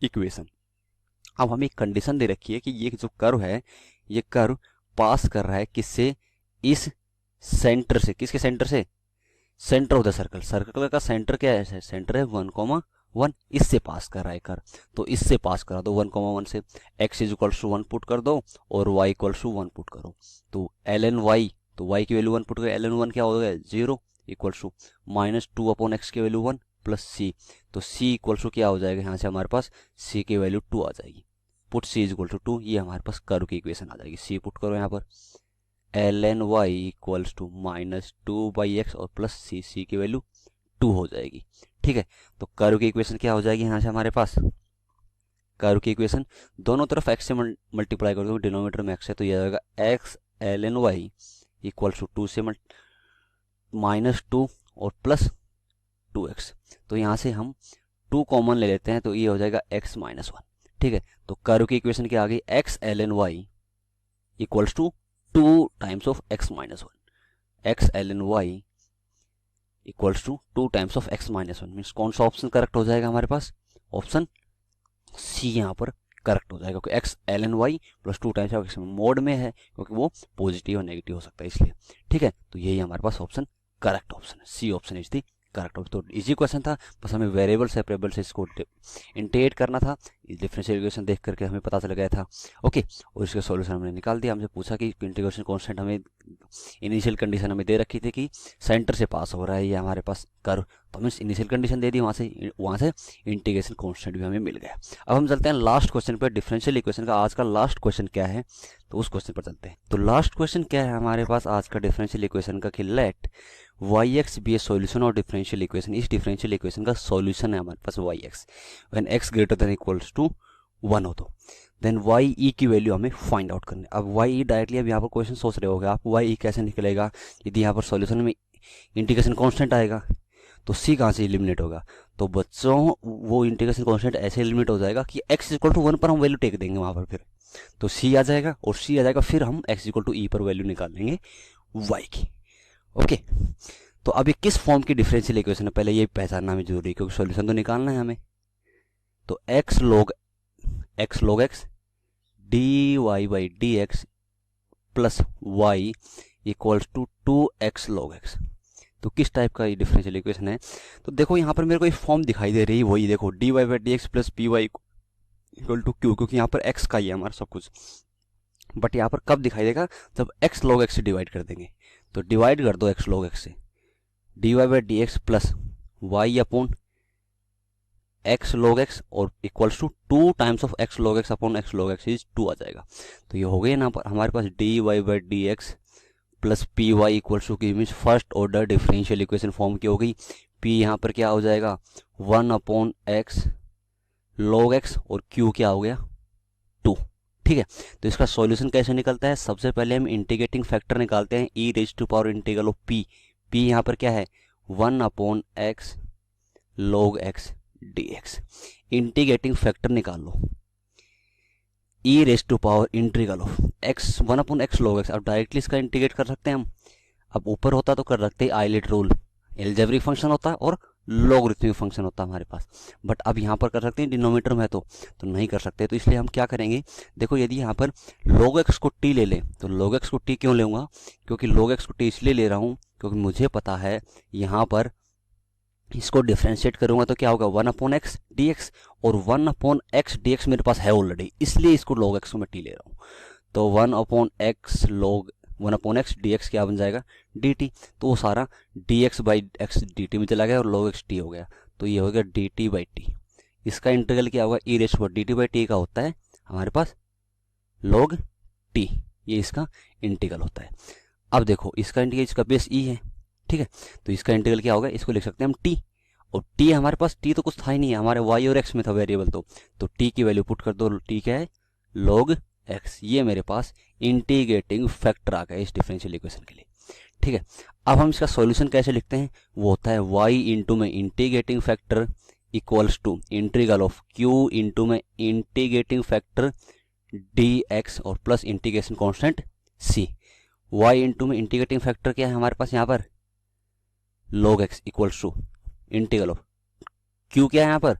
इक्वेशन। अब हमें एक कंडीशन दे रखी है कि ये जो कर्व है, ये कर्व पास कर रहा है किससे, इस सेंटर से, किसके सेंटर से, centre of the circle, circle का सेंटर क्या है, सेंटर है 1,1, इससे पास कर रहा है कर्व, तो इससे पास करा दो 1,1 से, x is equals to 1 put कर दो और y इक्वल्स टू 1 पुट करो, तो ln y, तो y की वैल्यू 1 पुट करो, ln 1 क्या हो गया 0 इक्वल्स टू -2 अपॉन एक्स की वैल्यू 1 प्लस सी, तो c इक्वल्स टू क्या हो जाएगा, यहाँ से हमारे पास c की वैल्यू 2 आ जाएगी, put c is equal to 2, ये हमारे पास कर्व की इक्वेशन आ जाएगी। c पुट करो यहाँ पर, ln y equals to -2 by x और प्लस सी, सी की वैल्यू 2 हो जाएगी। ठीक है, तो कर्व की इक्वेशन क्या हो जाएगी यहाँ से हमारे पास, कर्व की इक्वेशन दोनों तरफ x से मल्टीप्लाई कर दो, डिनोमिनेटर में x है, तो ये आएगा x ln y equals to 2 से -2 और प्लस 2x, तो यहाँ से हम 2 कॉमन ले लेते हैं, तो ये हो जाएगा x -1। ठीक है, तो कर्व की इक्वेशन क्या आ गई, x ln y equals to 2 times of x -1, x ln y equals to 2 times of x -1, means कौन सा ऑप्शन करेक्ट हो जाएगा हमारे पास, ऑप्शन सी यहाँ पर करेक्ट हो जाएगा, क्योंकि x ln y plus 2 times of x mode में है, क्योंकि वो पॉजिटिव और नेगेटिव हो सकता है इसलिए। ठीक है, तो यही हमारे पास ऑप्शन करेक्ट ऑप्शन है, c option is the correct option. तो इजी क्वेश्चन था, बस हमें वेरिएबल सेपरेबल से इसको इंटीग्रेट करना था, डिफरेंशियल इक्वेशन देख करके हमें पता चल गया था। ओके, और इसका सॉल्यूशन हमने निकाल दिया। हमसे पूछा कि इंटीग्रेशन कांस्टेंट हमें इनिशियल कंडीशन हमें दे रखी थी कि सेंटर से पास हो रहा है ये हमारे पास कर्व, तो हमें इनिशियल कंडीशन दे दी, वहाँ से इंटीग्रेशन कांस्टेंट भी हमें मिल गया। अब हम चलते हैं लास्ट क्वेश्चन पर, डिफरेंशियल इक्वेशन का आज का लास्ट क्वेश्चन क्या है, तो उस क्वेश्चन पर चलते हैं। तो लास्ट क्वेश्चन क्या है हमारे पास आज का डिफरेंशियल इक्वेशन का, कि let yx be a solution और डिफरेंशियल इक्वेशन, इस डिफरेंशियल इक्वेशन का सॉल्यूशन है हमारे पास yx when x greater than equals to 1 हो, तो देन y की वैल्यू हमें फाइंड आउट करनी है। अब y डायरेक्टली, अब यहाँ पर क्वेश्चन सोच रहे होगे आप, y कैसे निकलेगा, यदि यहाँ पर सॉल्यूशन में इंटीग्रेशन कांस्टेंट आएगा तो c कहाँ से एलिमिनेट होगा, तो बच्चों वो इंटीग्रेशन कांस्टेंट ऐसे एलिमिनेट हो जाएगा कि x इक्वल टू 1 पर हम वैल्यू टेक देंगे वहाँ पर, फिर तो c आ जाएगा और c आ जाएगा, फिर हम x इक्वल टू e पर वैल्यू निकाल लेंगे y की। ओके, तो अभी किस फॉर्म की डिफरेंशियल इक्वेशन है, पहले ये पहचानना हमें जरूरी है, क्योंकि सॉल्यूशन तो निकालना है हमें। तो x log x dy by D x plus y equals to 2x log x, तो किस टाइप का ये डिफरेंशियल इक्वेशन है, तो देखो यहाँ पर मेरे को एक फॉर्म दिखाई दे रही है, वही देखो dy by D x plus P Y equal to q, क्योंकि यहाँ पर x का ही है हमारा सब कुछ, बट यहाँ पर कब दिखाई देगा, जब x log x से डिवाइड कर देंगे, तो डिवाइड कर दो x log x से, dy by D x plus y upon x log x और equals to 2 times of x log x upon x log x is 2 आ जाएगा। तो ये हो गया ना पर हमारे पास dy by D x plus P y equals to, की means first order differential equation form की हो गई। p यहाँ पर क्या हो जाएगा 1 अपॉन x log x और q क्या हो गया 2। ठीक है, तो इसका सॉल्यूशन कैसे निकलता है, सबसे पहले हम इंटीग्रेटिंग फैक्टर निकालते हैं, e raise to power integral of p, p यहाँ पर क्या है 1 upon x log x dx, integrating factor निकाल लो, e raise to power integral of x 1 upon x log x, अब डायरेक्टली इसका इंटीग्रेट कर सकते हैं हम। अब ऊपर होता तो कर रखते आइलेट रूल, एल्जेब्रिक फंक्शन होता है और लॉगरिथमिक फंक्शन होता है हमारे पास, बट अब यहाँ पर कर सकते हैं डिनोमिनेटर में तो नहीं कर सकते। तो इसलिए हम क्या करेंगे, देखो यदि यहाँ पर log x को t ले लें तो log x को t क्यों लूँगा, क्योंकि log x को t इसलिए ले रहा हूँ क्योंकि मुझे पता है यहाँ पर इसको डिफ्रेंशिएट करूंगा तो क्या होगा 1/x dx, और 1/x dx मेरे पास है ऑलरेडी, इसलिए इसको log x को मैं t ले रहा हूँ। तो 1/x dx क्या बन जाएगा dt, तो वो सारा dx/x dt में चला गया और log x t हो गया, तो ये हो गया dt/t। इसका इंटीग्रल क्या होगा, e⁻dt/t का होता है हमारे पास log t, ये इसका इंटीग्रल होता है। अब देखो इसका इंटीग्रल, इसका बेस e है, ठीक है, तो इसका इंटीग्रल क्या होगा, इसको लिख सकते हैं हम t, और t हमारे पास, t तो कुछ था ही नहीं है, हमारे y और x में था वेरिएबल, तो t की वैल्यू पुट कर दो, t क्या है log x, ये मेरे पास इंटीग्रेटिंग फैक्टर आ गया इस डिफरेंशियल इक्वेशन के लिए, ठीक है। अब हम इसका सॉल्यूशन कैसे लिखते हैं, वो होता है y इंटू में integrating factor equals to integral of q into में इंटीग्रेटिंग फैक्टर dx और plus integration constant c। y into में इंटीग्रेटिंग फैक्टर क्या है हमारे पास यहाँ पर log x equals to integral of q क्या है यहाँ पर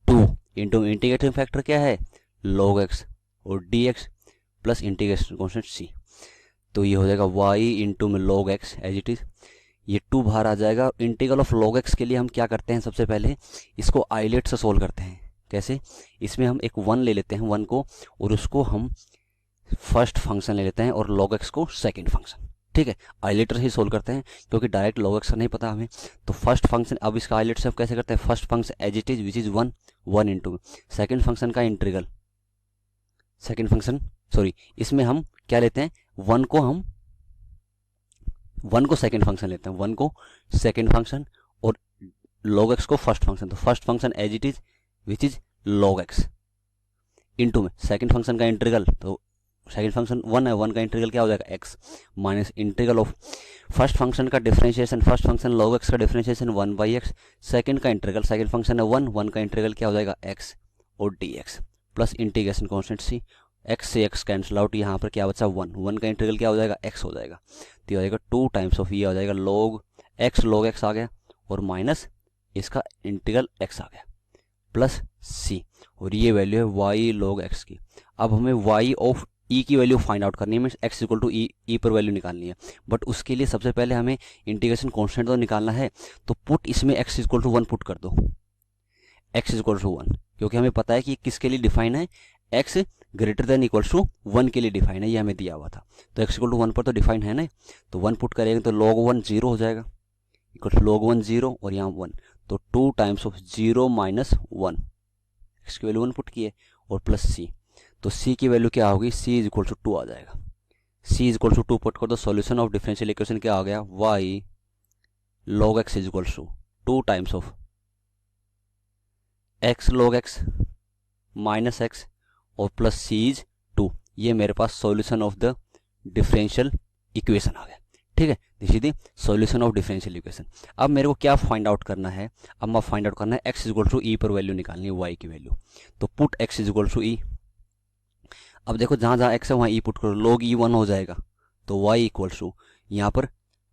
2 इंटू इंटीग्रेटिंग फैक्टर क्या है log x और dx plus integration constant c। तो ये हो जाएगा y इंटू में log x as it is, ये 2 बाहर आ जाएगा। इंटीग्रल ऑफ log x के लिए हम क्या करते हैं, सबसे पहले इसको आइलेट से सोल्व करते हैं। कैसे, इसमें हम एक 1 ले लेते हैं, 1 को, और उसको हम फर्स्ट फंक्शन ले लेते हैं और log x को सेकंड फंक्शन, ठीक है। आइलेटर ही सोल्व करते हैं क्योंकि डायरेक्ट log x नहीं पता हमें, तो फर्स्ट फंक्शन, अब इसका आइलेट से हम कैसे करते हैं, first function as it is which is 1 into second function का इंटीग्रल, सेकेंड फंक्शन सॉरी, इसमें हम क्या लेते हैं, 1 को सेकेंड फंक्शन लेते हैं, 1 को सेकेंड फंक्शन और log x को फर्स्ट फंक्शन, तो first function as it is which is log x into में सेकेंड फंक्शन का इंटीग्रल, तो सेकेंड फंक्शन 1 है, 1 का इंटीग्रल क्या हो जाएगा x minus integral of first function का differentiation, first function log x का डिफरेंशिएशन 1/x, सेकेंड का इंटीग्रल, सेकेंड फंक्शन है 1 का इंटीग्रल क्या हो जाएगा x और dx plus integration constant c, x से x कैंसिल आउट, यहाँ पर क्या बचा 1 का इंटीग्रल क्या हो जाएगा x हो जाएगा, तो ये हो जाएगा 2 टाइम्स ऑफ ये हो जाएगा log x आ गया और माइनस इसका इंटीग्रल x आ गया प्लस c, और ये वैल्यू है y log x की। अब हमें y ऑफ e की वैल्यू फाइंड आउट करनी है, means x equal to e पर वैल्यू निकालनी है, बट उसके लिए सबसे पहले हमें इंटीग्रेशन कांस्टेंट तो निकालना है, तो पुट इसमें x इक्वल टू 1 पुट कर दो, x इक्वल टू 1, क्योंकि हमें पता है कि किसके लिए डिफाइन है, x greater than equal to 1 के लिए डिफाइन है, ये हमें दिया हुआ था, तो x इक्वल टू 1 पर तो डिफाइन है ना, तो 1 पुट करेंगे तो log 1 0 हो जाएगा, इक्वल टू log 1 0 और यहाँ 1, तो 2 टाइम्स ऑफ 0 माइनस 1, x की वैल्यू 1 पुट किए और प्लस c, तो c की वैल्यू क्या होगी, c इज इक्वल टू 2 आ जाएगा, c is equal to 2 put कर दो, सॉल्यूशन ऑफ डिफरेंशियल इक्वेशन क्या आ गया, y log x is equal to 2 times of x log x minus x और प्लस c इज 2, ये मेरे पास solution of the differential equation आ गया, ठीक है। This is the solution of differential equation. अब मेरे को क्या फाइंड आउट करना है, अब मैं फाइंड आउट करना है x is equal to e पर वैल्यू निकालनी है, y की वैल्यू, तो put x is equal to e। अब देखो जहाँ जहाँ x है वहाँ e पुट करो, log e 1 हो जाएगा, तो y इक्वल टू यहाँ पर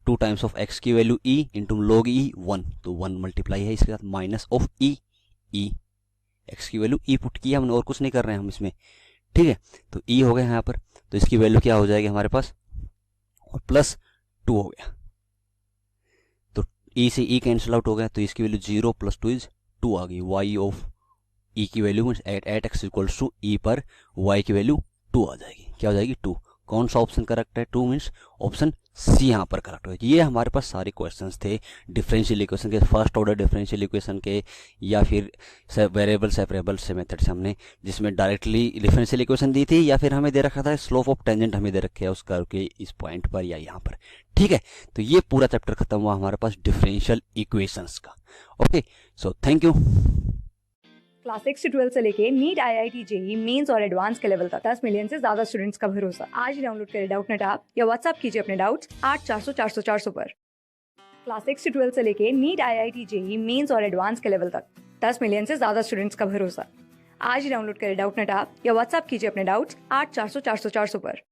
2 टाइम्स ऑफ x की value e into log e 1, तो 1 मल्टीप्लाई है इसके साथ माइनस ऑफ e x की वैल्यू e पुट की हमने और कुछ नहीं कर रहे हैं हम इसमें, ठीक है। तो e हो गया यहाँ पर, तो इसकी वैल्यू क्या हो जाएगी हमारे पास, और प्लस 2 हो गया, तो e से e कैंसिल आउट हो गया, तो इसकी वैल्यू 0 प्लस 2 इज 2 आ गई, y ऑफ e की value at x equals to e पर y की वैल्यू 2 आ जाएगी, क्या हो जाएगी 2। कौन सा ऑप्शन करेक्ट है, 2 मीन्स ऑप्शन सी यहाँ पर करेक्ट हो। ये हमारे पास सारे क्वेश्चंस थे डिफरेंशियल इक्वेशन के, फर्स्ट ऑर्डर डिफरेंशियल इक्वेशन के, या फिर वेरिएबल सेपरेबल से मेथड से हमने, जिसमें डायरेक्टली डिफरेंशियल इक्वेशन दी थी, या फिर हमें दे रखा था स्लोप ऑफ टेंजेंट हमें दे रखे है उस कर्व के इस पॉइंट पर या यहाँ पर, ठीक है। तो ये पूरा चैप्टर खत्म हुआ हमारे पास डिफरेंशियल इक्वेशंस का। Okay, so thank you. Class 6 से 12 से लेके नीट, IIT, JEE मेंस और एडवांस के लेवल तक 10 मिलियन से ज्यादा स्टूडेंट्स का भरोसा। आज ही डाउनलोड करें डाउटनेट ऐप या व्हाट्सएप कीजिए अपने डाउट्स 8400 पर। क्लास 6 से 12 से लेके नीट, IIT, JEE मेंस और एडवांस के लेवल तक 10 मिलियन से ज्यादा स्टूडेंट्स का भरोसा। आज ही डाउनलोड करें डाउटनेट ऐप या व्हाट्सएप कीजिए अपने डाउट्स 8400 पर।